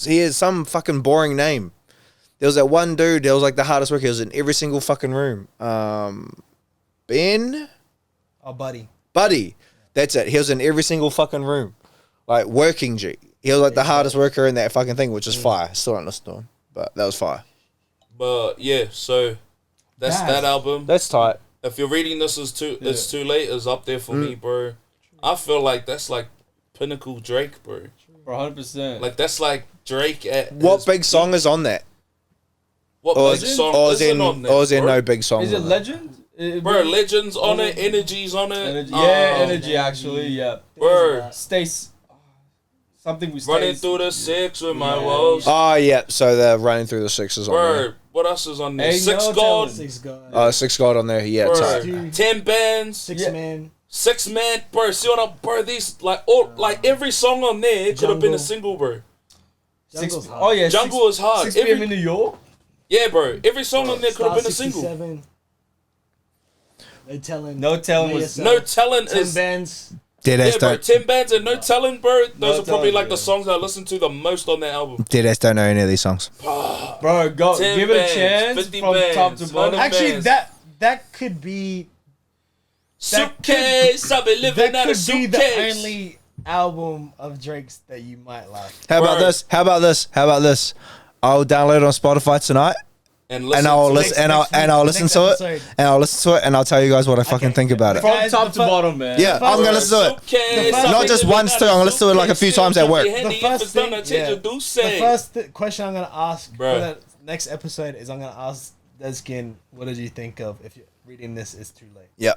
He had some fucking boring name. There was that one dude that was like the hardest worker. He was in every single fucking room. Ben? Oh, buddy. Buddy. That's it. He was in every single fucking room. Like, working G. He was like the hardest worker in that fucking thing, which is fire. Still don't listen to him. But that was fire. But yeah, so that's Bad. that album. That's tight. If you're reading this as it's too late, is up there for me, bro. I feel like that's like pinnacle Drake, bro. Bro, 100%. Like that's like Drake at What his big peak. song is on that? What Or big is, song or is isn't there, on that, or is there bro? no big song? Is it on that? Legend? Bro, Legends on it, Energy's on it. Energy. um, Yeah, Energy actually, yeah. Bro, Stace. Something we running Stace. through the 6 with my Yeah. woes. Oh, yeah. So they're running through the sixes on Bro, there. what else is on there? Ain't Six no God, telling. Six God. Six God on there. Yeah, bro. tight. Dude. 10 bands, Six Yeah. man. 6 man, bro. See what I'm, bro? These like all like every song on there could have been a Jungle. single, bro. Jungle's hard. Oh yeah, Jungle is hard. 6 p.m. Every- in New York. Yeah, bro. Every song on there could have Star been a single. 67. No telling. No telling Know was- No yourself. talent 10 is. bands. Deadass Yeah, bro. don't. 10 bands and no talent, bro. Those No are probably talent, like the yeah. songs I listen to the most on that album. Deadass don't know any of these songs. Bro, go 10 give it a bands, chance 50 from top bands, to bottom. 100 Actually, bands. that could be Suitcase, I've been living that out of could be the suitcase. only album of Drake's that you might like. How about Bro. this? How about this? How about this? I'll download it on Spotify tonight, And listen and I'll to listen it. and I'll listen next to it, episode. and I'll listen to it, and I'll tell you guys what I fucking think about it. From Guys, top the to fir- bottom, man. Yeah, I'm gonna listen to it. Suitcase, Not I've been just living once, out too. of I'm gonna listen to it like a few suitcase. times at work. Jump your The handy if first it's done, thing, I change your do the say. first question I'm gonna ask Bruh. for the next episode is I'm gonna ask Deskin, what did you think of if you're reading this is too late? Yeah.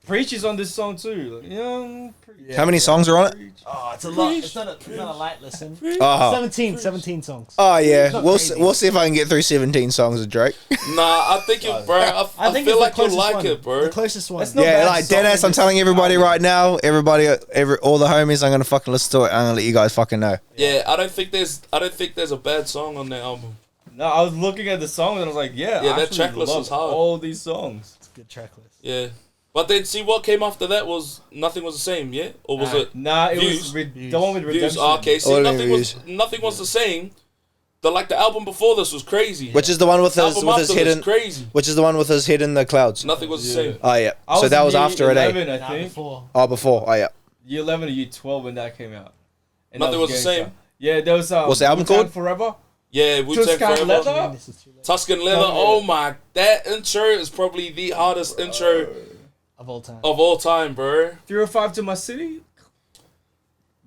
Preach is on this song too. Like, young Preach. Yeah. How many songs are on it? Preach. Oh, it's a lot. It's not a light listen. Oh, 17 songs. oh yeah. not We'll crazy. we'll see if I can get through 17 songs of Drake. Nah, I think you, bro. I think feel it's like the you closest like one. it, bro. The closest one. That's not Yeah, bad like song deadass. I'm in telling this everybody album. right now, all the homies, I'm gonna fucking listen to it. I'm gonna let you guys fucking know. Yeah, I don't think there's a bad song on that album. No, I was looking at the songs and I was like, yeah, Yeah, I that actually track list love is hard. all these songs. It's a good track list. Yeah, but then see what came after that was Nothing Was the Same, yeah, or was it Nah, it Views? was the one with Views? Redemption. Oh, okay, see, All nothing was Views. the same. The album before this was crazy. Which is the one with The his album with his after head was in, crazy. which is the one with his head in the clouds. Nothing was the Yeah. same. Oh yeah. I So that was in year after it, eh? 11, I Nah, think. before. Oh, before. Oh yeah. Year 11 or year 12 when that came out. And Nothing that was the Gangsta. same. Yeah, there was What's the album Wu-Tang called? Forever. Yeah, Wu-Tang Tuscan Forever. Leather? This is too late. Tuscan Leather. Tuscan Oh Leather. my, that intro is probably the hardest intro of all time. Of all time, bro. 305 to my city.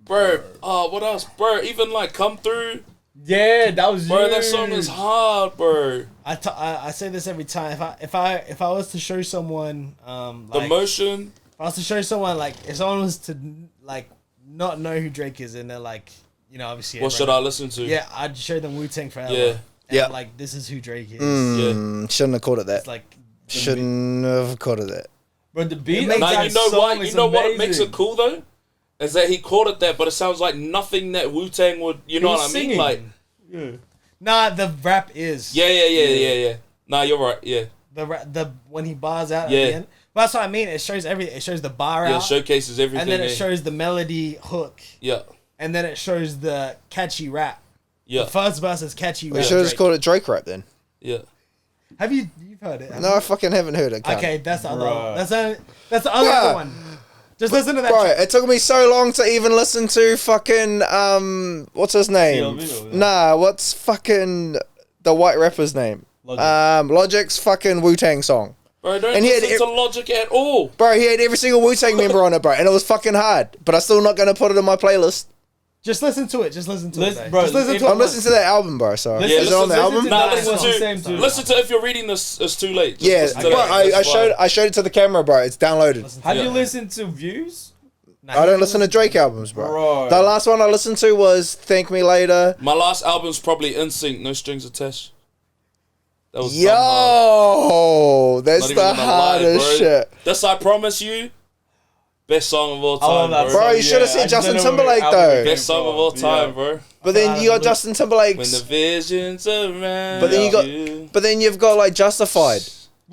Bro, what else? Bro, even like Come Through. Yeah, that was Bro, huge. that song is hard, bro. I say this every time. If I was to show someone The Motion. if I was to show someone like if someone was to like not know who Drake is and they're like, you know, obviously What should I listen to? Yeah, I'd show them Wu-Tang Forever. Yeah. And Yeah. like this is who Drake is. Shouldn't have called it that. It's like Shouldn't have called it that. But the beat makes of Now, that you know song what? is You know what makes amazing. it cool though? Is that he called it that, but it sounds like nothing that Wu-Tang would, you know was what I mean? singing. Like, Yeah. Nah, the rap is. yeah. Nah, you're right, yeah. The when he bars out Yeah. at the end. Well, that's what I mean. It shows it shows the bar Yeah, out. showcases everything. And then it eh? shows the melody hook. Yeah, And then it shows the catchy rap. yeah, The first verse is catchy We rap. should have just Drake. called it Drake rap then. yeah. Have you've heard it? No, I fucking haven't heard it. cunt. Okay, that's the other Bruh. one. That's the other Bruh. one. Just listen to that. Bro, track. it took me so long to even listen to fucking what's his name? CLB or- Nah, what's fucking the white rapper's name? Logic. Logic's fucking Wu-Tang song. Bro, don't And he had listen to Logic at all. Bro, he had every single Wu-Tang member on it, bro, and it was fucking hard. But I'm still not gonna put it in my playlist. Just listen to it. Just listen to Listen- it. bro, Just listen if- to it. I'm listening to that album, bro. So Listen- is it on the listen album? to Nah, that listen one. to Same too. listen to if you're reading this, it's too late. Just Yeah, listen to bro, that. I That's fine. showed it to the camera, bro. It's downloaded. Have Yeah. you listened to Views? I don't listen to Drake albums, bro. Bro. The last one I listened to was Thank Me Later. My last album's probably In Sync, No Strings Attached. That was dumb hard. Yo, that's Not even the gonna lie, hardest bro. shit. This I Promise You, best song of all I love time, that bro. song. Bro, you should have Yeah, said I Justin just don't know Timberlake where the album though. came Best song of all from. time, Yeah. bro. But then you got Justin When Timberlake's. the visions around But then you got. you. But then you've got like Justified.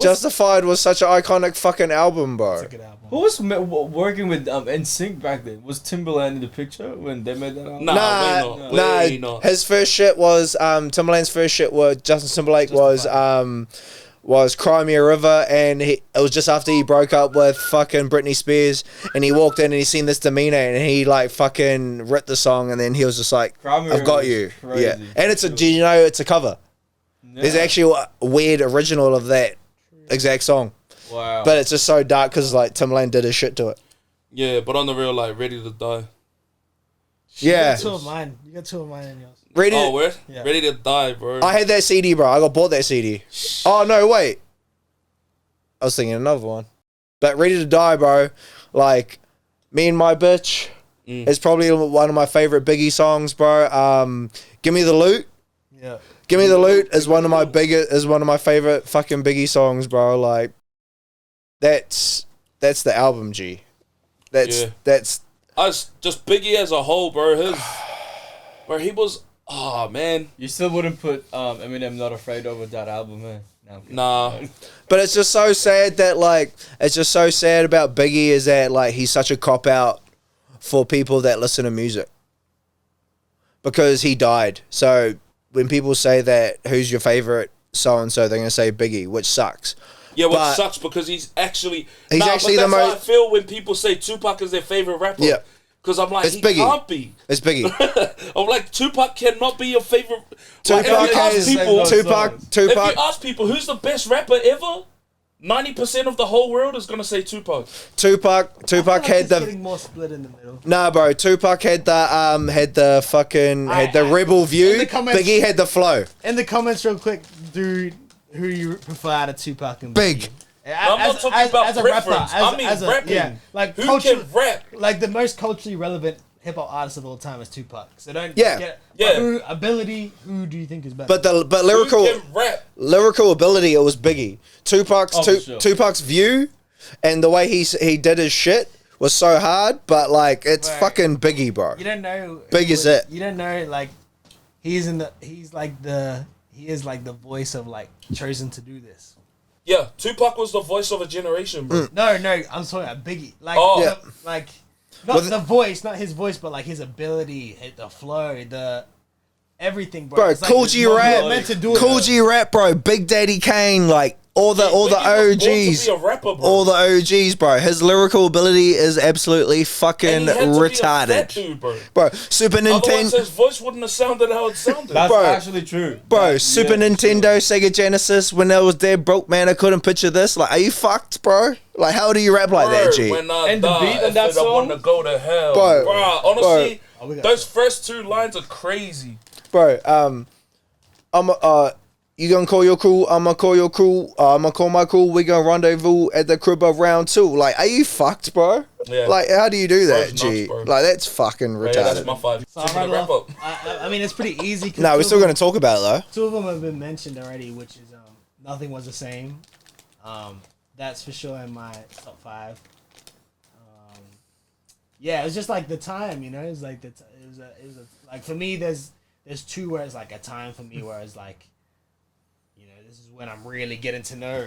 Justified was such an iconic fucking album, bro. It's a good album. Who was working with NSYNC back then? Was Timberland in the picture when they made that album? Nah, way not. His first shit was Timberland's first shit was Justin Timberlake was Cry Me a River, and it was just after he broke up with fucking Britney Spears, and he walked in and he seen this demeanor, and he like fucking ripped the song, and then he was just like, Cry Me a I've got River you, is crazy. yeah. And it's do you know it's a cover? Yeah. There's actually a weird original of that exact song, Wow. but it's just so dark because like Timberland did his shit to it. Yeah, but on the real, like, Ready to Die. Yeah, You got two of mine. You got two of mine in yours. ready. Oh, where? Yeah. Ready to Die, bro. I had that CD, bro. I got bought that CD. Oh no, wait. I was thinking another one, but Ready to Die, bro. Like, Me and My Bitch is probably one of my favorite Biggie songs, bro. Give Me the Loot. Yeah. Give Me the Loot is one of my favorite fucking Biggie songs, bro. Like, that's the album, G. Yeah. That's Us, just Biggie as a whole, bro. Bro, he was, oh, man. You still wouldn't put Eminem Not Afraid over that album, man. No, I'm kidding. Nah. But it's just so sad that, like, it's just so sad about Biggie is that, like, he's such a cop-out for people that listen to music. Because he died. So when people say that, who's your favorite so-and-so, they're going to say Biggie, which sucks. Yeah, which But- sucks because he's actually... He's but actually the that's how I most- feel when people say Tupac is their favorite rapper. Yeah. Because I'm like, It's he Biggie. can't be. It's Biggie. I'm like, Tupac cannot be your favorite... Like, Tupac if you ask has... people, those Tupac... songs. if Tupac... you ask people who's the best rapper ever, 90% of the whole world is going to say Tupac. Tupac had It's the... getting more split in the middle. Nah, bro. Tupac had the fucking had the rebel in view. the comments- Biggie had the flow. In the comments, real quick, dude, who you prefer out of Tupac and Big. Biggie? I'm not talking about a preference. rapper, I mean rapping. Yeah, like Who culture, can rap? like the most culturally relevant hip hop artist of all time is Tupac. So don't Yeah. get Yeah. Who ability? Who do you think is better? But Who lyrical can rap? lyrical ability, it was Biggie. Tupac's Oh, for sure. Tupac's view and the way he did his shit was so hard. But like, it's Right. fucking Biggie, bro. you don't know. Big is it. You don't know like he is like the voice of like chosen to do this. Yeah, Tupac was the voice of a generation, bro. No, I'm talking about Biggie. Like, Oh. Yeah. like not the voice, not his voice, but like his ability, the flow, the everything, bro. Bro, It's like Cool it's G not- rap, you're meant to do it. Cool G rap, bro. Big Daddy Kane, like all the Biggie was born to OGs, be a rapper, bro. all the OGs, bro. His lyrical ability is absolutely fucking And he had to be a retarded, fat dude, bro. bro. Super Otherwise, Nintendo, his voice wouldn't have sounded how it sounded. That's Bro. actually true. bro. That- Super yeah, Nintendo, Sega Genesis. When I was there, broke man, I couldn't picture this. Like, are you fucked, bro? Like, how do you rap like that, G? When I And the die, beat on if that I want to song? go to hell, Bro. bro. Honestly, Oh, we got- those first two lines are crazy. Bro, you gonna call your crew? I'ma call your crew. I'ma call my crew. We gonna rendezvous at the crib of round 2. Like, are you fucked, bro? Yeah. Like, how do you do that, Bro's G? nuts, bro. Like, that's fucking Yeah, retarded. that's my 5. So Tip I'll of the rattle wrap off- up. I mean, it's pretty easy. 'Cause No, two we're of still them- gonna talk about it though. Two of them have been mentioned already, which is Nothing Was the Same. That's for sure in my top 5. Yeah, it was just like the time, you know. It was like it was a like for me. There's two where it's like a time for me where it's like, you know, this is when I'm really getting to know,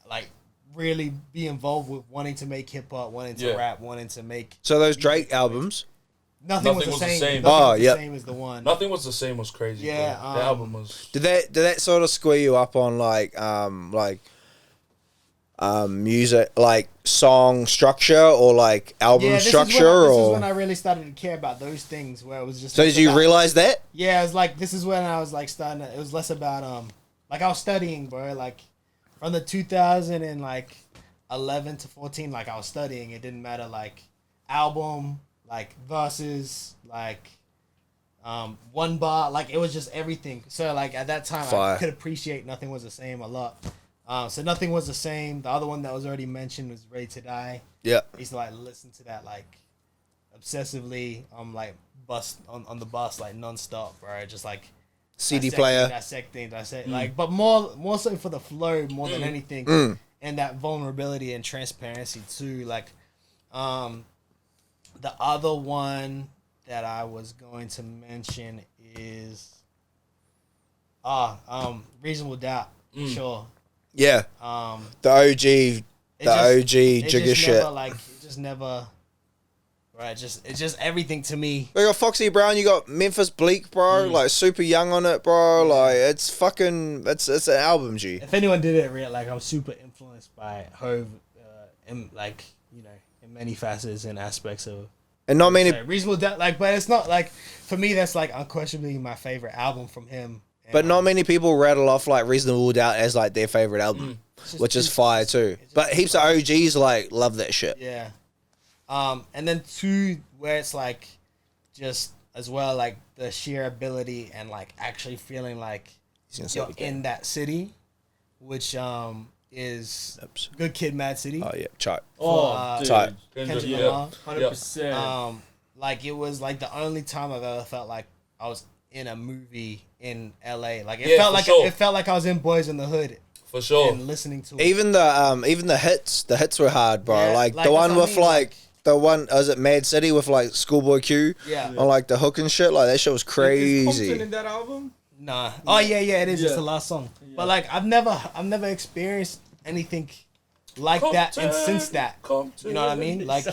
like really be involved with wanting to make hip hop, wanting to Yeah. rap, wanting to make. So those Drake albums. Nothing was the same. Nothing Oh, was the yep. same as the one. Nothing Was the Same was crazy. Yeah, bro. The album was. Did that sort of square you up on music, like song structure or like album Yeah, this structure is or? when I really started to care about those things. Where it was just. So less did you about- realize that? Yeah, it was like this is when I was like starting. It was less about like I was studying, bro. Like from the 2011 to 14, like I was studying. It didn't matter like album, like verses, like one bar, like it was just everything. So like at that time, Fire. I could appreciate Nothing Was the Same a lot. So Nothing Was the Same. The other one that was already mentioned was Ready to Die. Yeah. I used to like listen to that like obsessively like bus on the bus like nonstop, bro. Just like CD player. dissecting, like, but more so for the flow more than anything, and that vulnerability and transparency too. Like, the other one that I was going to mention is Reasonable Doubt, sure. Yeah. The OG, It the just- OG it jigger just shit. never, like, it just never. Right, it's just everything to me. You got Foxy Brown, you got Memphis Bleak, bro. Like super young on it, bro. Like it's fucking, it's an album, G. If anyone did it, like I'm super influenced by Hove, in like you know in many facets and aspects of. And not many, Reasonable Doubt, like, but it's not like for me. That's like unquestionably my favorite album from him. And, but not many people rattle off like Reasonable Doubt as like their favorite album, just which is too- fire too. just But too heaps of OGs like love that shit. Yeah. And then two where it's like just as well like the sheer ability and like actually feeling like He's gonna say you're it again. in that city, which is Oops. Good Kid, Mad City. Oh yeah, chart. Oh, dude. Tight. Kendrick Yeah. Lamar. 100%. Like it was like the only time I've ever felt like I was in a movie in LA. Like it Yeah, felt for like sure. it felt like I was in Boys in the Hood For sure. and listening to it. Even the hits were hard, bro. Yeah, like like, the that's one what I with mean, like the one was it Mad City with like Schoolboy Q Yeah. on like the hook and shit. Like that shit was Is Compton crazy. in that album? Nah. Oh yeah, it is. It's Yeah. the last song. Yeah. But like I've never experienced anything like that and since that. You know what I mean? Like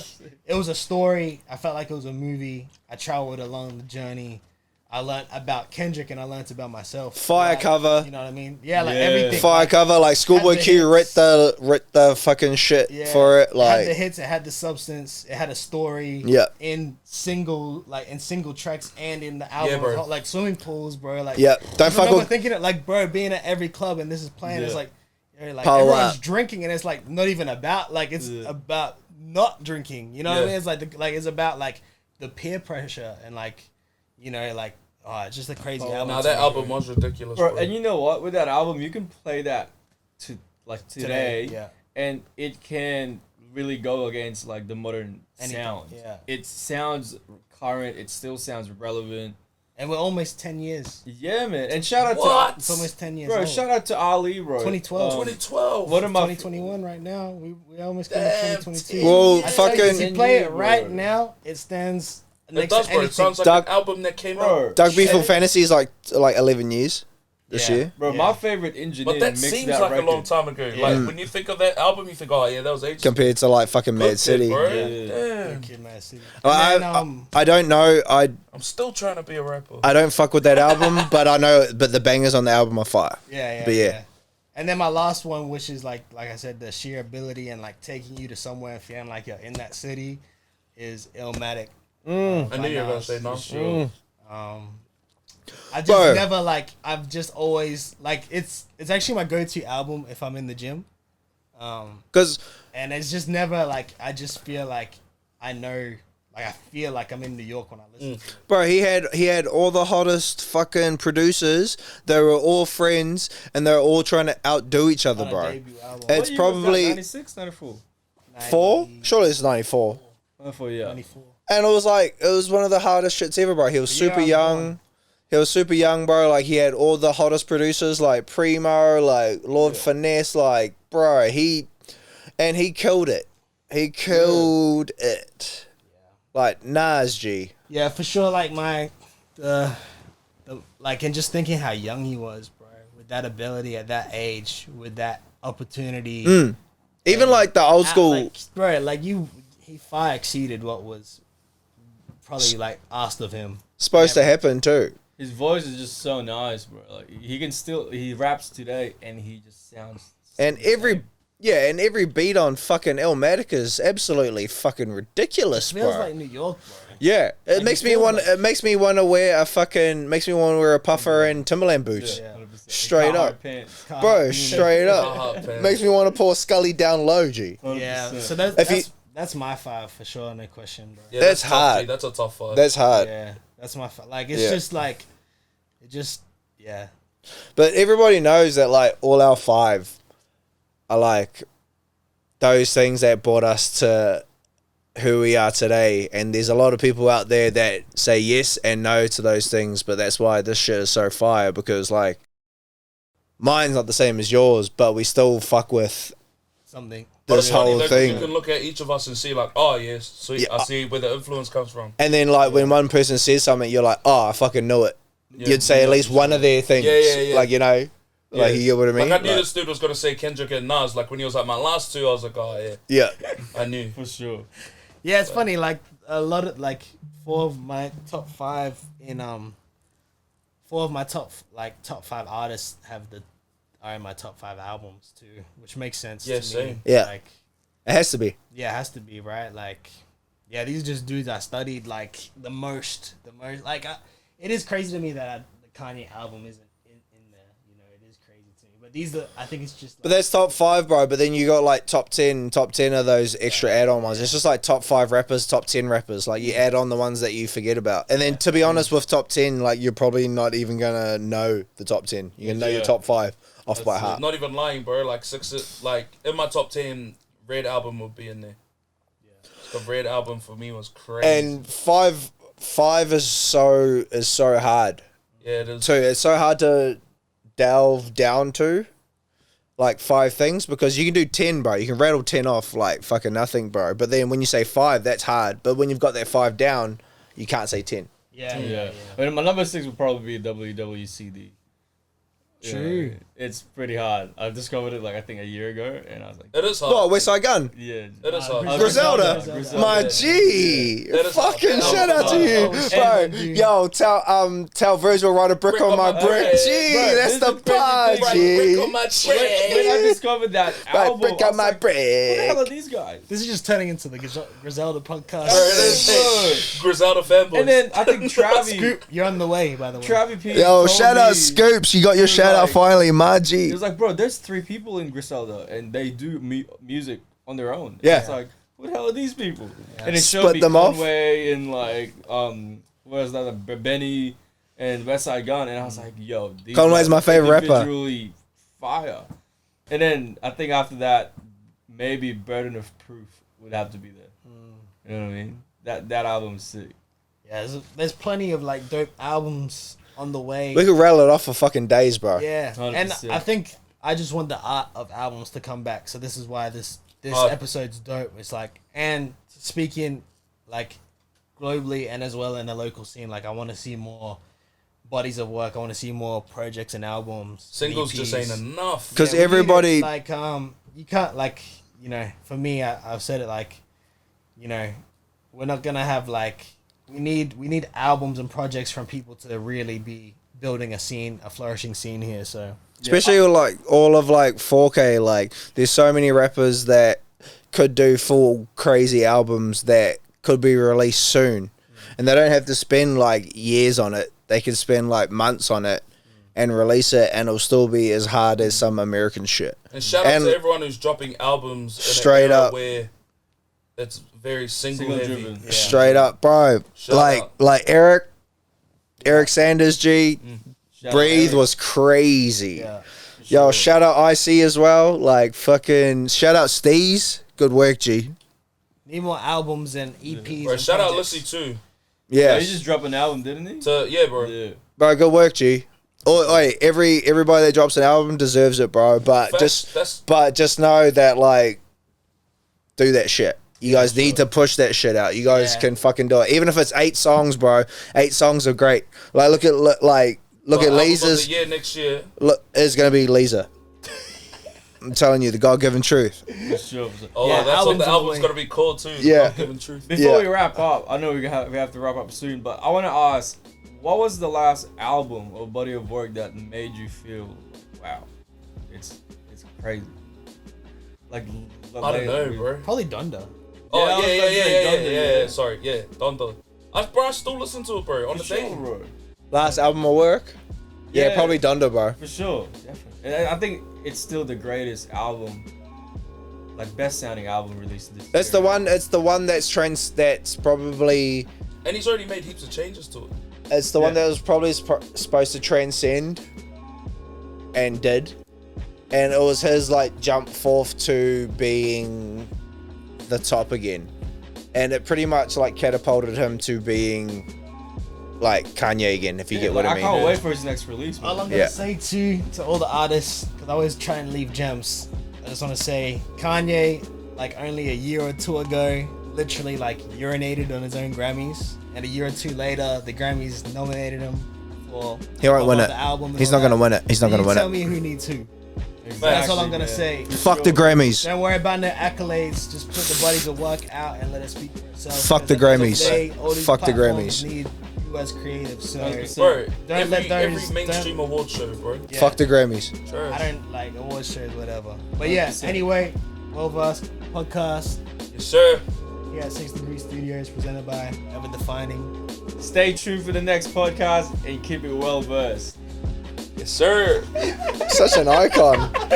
it was a story. I felt like it was a movie. I traveled along the journey. I learned about Kendrick and I learned about myself. Fire Like, cover. You know what I mean? Yeah, like Yeah. everything. Fire like, cover, like Schoolboy had the Q hits. writ the fucking shit yeah, for it. It had the Like hits, it had the substance, it had a story. Yeah. In single tracks and in the album, bro. like swimming pools, bro. Like yeah, don't I fuck remember with thinking it like, bro, being at every club and this is playing, it's Yeah. like, you're like Power everyone's up. drinking and it's like not even about like it's Yeah. about not drinking. You know what I Yeah. mean? It's like it's about like the peer pressure and like you know like it's just a crazy album. Now to that me, album bro. was ridiculous, Bro, bro. and you know what? With that album, you can play that to like today, yeah. and it can really go against like the modern Anything, sound. yeah. It sounds current. It still sounds relevant. And we're almost 10 years. Yeah, man. And shout out What? It's almost 10 years. to bro. old. Shout out to Ali, bro. 2012. 2012. One of my 2021 right now. We almost going to Damn, 2022. Well, I tell you, fucking- if you play it Bro. right now, it stands It next does, to bro. It anything. sounds like Doug- an album that came Bro. out. Doug B from Shit. Fantasy is like 11 years this Yeah. year. Bro, Yeah. my favorite engineer But that mixed seems that like record. a long time ago. Yeah. Like when you think of that album, you think, oh yeah, that was ages. Compared to like fucking Good Mad kid, City. bro. Yeah. Damn. Good Kid, Mad City. I, And then, I don't know. I'm still trying to be a rapper. I don't fuck with that album, but I know. But the bangers on the album are fire. yeah. but yeah. And then my last one, which is like I said, the sheer ability and like taking you to somewhere and feeling like you're in that city, is Illmatic. I knew you were gonna say no. I just Bro. never like. I've just always like. It's actually my go-to album if I'm in the gym. Because And it's just never like. I just feel like I know. Like I feel like I'm in New York when I listen to it. bro, he had all the hottest fucking producers. They were all friends, and they're all trying to outdo each other, On a bro. debut album. It's probably 96, 94. 4. Surely it's 94. 94, yeah. 94. And it was one of the hardest shits ever, bro. He was Yeah, super I'm young. born. He was super young, bro. Like, he had all the hottest producers, like Primo, like Lord Finesse, like, bro. He killed it. He killed it. Like Nas G. Yeah, for sure. Like the like, and just thinking how young he was, bro, with that ability at that age, with that opportunity. Even like the old At, school. like, bro, like he far exceeded what was probably like asked of him. supposed to happen too. His voice is just so nice, bro. Like he raps today and he just sounds. And every beat on fucking Illmatic is absolutely fucking ridiculous, Feels bro. like New York, bro. Yeah, it Like, makes it me feels want. like- It makes me want to wear a puffer and Timberland boots, Yeah. 100%. Straight Carhartt up. pants. bro. Straight up, Carhartt pants. makes me want to pour Scully down low, G. 100%. Yeah, so that's my 5 for sure, no question, bro. Yeah, That's tough, hard. G. That's a tough fight. That's hard. Yeah, that's my 5. Like it's Yeah. just like, it just yeah. But everybody knows that like all our 5 are like those things that brought us to who we are today. And there's a lot of people out there that say yes and no to those things, but that's why this shit is so fire, because like mine's not the same as yours, but we still fuck with Something. But this it's funny, whole like, thing. You can look at each of us and see like, oh yes, sweet. Yeah. I see where the influence comes from. And then like when one person says something, you're like, oh, I fucking knew it. Yeah. You'd say at least one of their things. Yeah. Like, you know, like, you get what I mean? Like I knew Like, this dude was gonna say Kendrick and Nas. Like when he was like my last 2, I was like, oh yeah, yeah. I knew. For sure. Yeah, it's funny. Like a lot of like 4 of my top 5 in 4 of my top 5 artists are in my top 5 albums too, which makes sense. Yeah, to me. same. Yeah. Like It has to be. yeah, it has to be right. Like yeah, these are just dudes I studied like the most. Like it is crazy to me that the Kanye album isn't in there. You know, it is crazy to me. But these are I think it's just. Like, But that's top 5, bro. But then you got like top 10 of those extra add-on ones. It's just like top 5 rappers, top 10 rappers. Like you add on the ones that you forget about. And then to be honest, with top 10, like you're probably not even gonna know the top 10. You can know your Yeah. top 5 off by That's heart. not even lying, bro. Like 6, like in my top 10, Red album would be in there. The Red album for me was crazy. And five is so hard. yeah, it is. Too. It's so hard to delve down to. Like 5 things, because you can do 10, bro. You can rattle 10 off like fucking nothing, bro. But then when you say 5, that's hard. But when you've got that 5 down, you can't say 10. yeah. I mean, my number 6 would probably be WWCD. True. It's pretty hard. I discovered it like I think a year ago, and I was like, It is hard. What, West Side Gun? yeah. It is hard. Griselda. Griselda. My Yeah. G. That is hard. Fucking That shout is out to hard. you. Oh, Bro, shit, dude. yo, tell Virgil write a brick on my brick. brick. G, Bro, that's this the is the crazy bar, thing. Right, G. brick on my When I chest. discovered that Right, album, brick I on was my like, who the hell are brick. these guys? This is just turning into the Griselda podcast. Bro, it is. Hey, Griselda fanboys. And then I think Travi, Scoop, you're on the way, by the way. Travi P. Yo, told shout out me- Scoops. You got your He was shout out like- finally, my He G. was like, bro, there's 3 people in Griselda, and they do music on their own. Yeah. It's like, who the hell are these people? Yeah. And it showed Split me them off. Conway and like, what was that, Benny and West Side Gun, and I was like, yo, these Conway's guys my favorite rapper. individually fire. And then I think after that, maybe Burden of Proof would have to be there. You know what I mean? That album's sick. Yeah, there's plenty of like dope albums on the way. We could rattle it off for fucking days, bro. Yeah, 100%. and I think I just want the art of albums to come back. So this is why this Art. episode's dope. It's like, and speaking like globally and as well in the local scene, like I want to see more bodies of work. I want to see more projects and albums. Singles just EPs. ain't enough. 'Cause We need it. everybody- like you can't like, you know, for me I've said it like, you know, we're not gonna have like we need albums and projects from people to really be building a scene, a flourishing scene here. So Especially with like all of like 4K. Like, there's so many rappers that could do full crazy albums that could be released soon, and they don't have to spend like years on it. They can spend like months on it and release it, and it'll still be as hard as some American shit. And shout out to everyone who's dropping albums in straight an era up where it's very single heavy. driven. Yeah. Straight up, bro. Shout out. Like Eric Sanders, G. Shout Breathe out. was crazy. Yeah. Yo, shout out IC as well. Like, fucking shout out Steez. Good work, G. Need more albums and EPs. Bro, and shout out projects. Lissy too. Yeah, He just dropped an album, didn't he? Yeah, bro. Yeah. bro, good work, G. Oi, everybody that drops an album deserves it, bro. But just know that, like, do that shit. You guys need to push that shit out. You guys can fucking do it. Even if it's 8 songs, bro. 8 songs are great. Like, look at Lisa's. Yeah, next year. Look, it's gonna be Lisa. I'm telling you, the God-given truth. For sure. Oh, Yeah, that's what albums the of the album's way. gonna be called too. Yeah. Given truth. Before Yeah. we wrap up, I know we have to wrap up soon, but I want to ask, what was the last album or body of work that made you feel, wow, it's crazy? Like, I don't know, bro. Probably Donda. Oh Yeah, I was yeah, about to say Donda, yeah. Sorry, yeah, Donda. I still listen to it, bro. On the For sure, day. bro. Last album of work? Yeah, Yeah. probably Donda, bro. For sure, definitely. And I think it's still the greatest album, like best sounding album released this That's year. the one. It's the one that's that's probably. And he's already made heaps of changes to it. It's the one Yeah. that was probably supposed to transcend, and did, and it was his like jump forth to being the top again, and it pretty much like catapulted him to being like Kanye again. If you get what I mean. I can't wait for his next release. All I'm Man. gonna Yeah. say to all the artists, because I always try and leave gems. I just want to say, Kanye, like only a year or 2 ago, literally like urinated on his own Grammys, and a year or 2 later, the Grammys nominated him for. He won't win for it. the album and He's all not gonna that. win it. He's not gonna win Tell it. me who needs who. Exactly, That's all I'm gonna man. say. Fuck the Grammys. Don't worry about the accolades. Just put the bodies of work out and let it speak for itself. Fuck the Because at end of Grammys. day, all these Fuck the platforms Grammys. Need you as creative. So 100%. Bro, Don't let every those- mainstream award show, bro. yeah. Fuck the Grammys. Trash. I don't like award shows, whatever. But yeah, 100%. anyway, Well-Versed podcast Yes, sir. here at 6 Degree Studios, presented by Ever Defining. Stay tuned for the next podcast and keep it well versed. Yes, sir. Such an icon. Such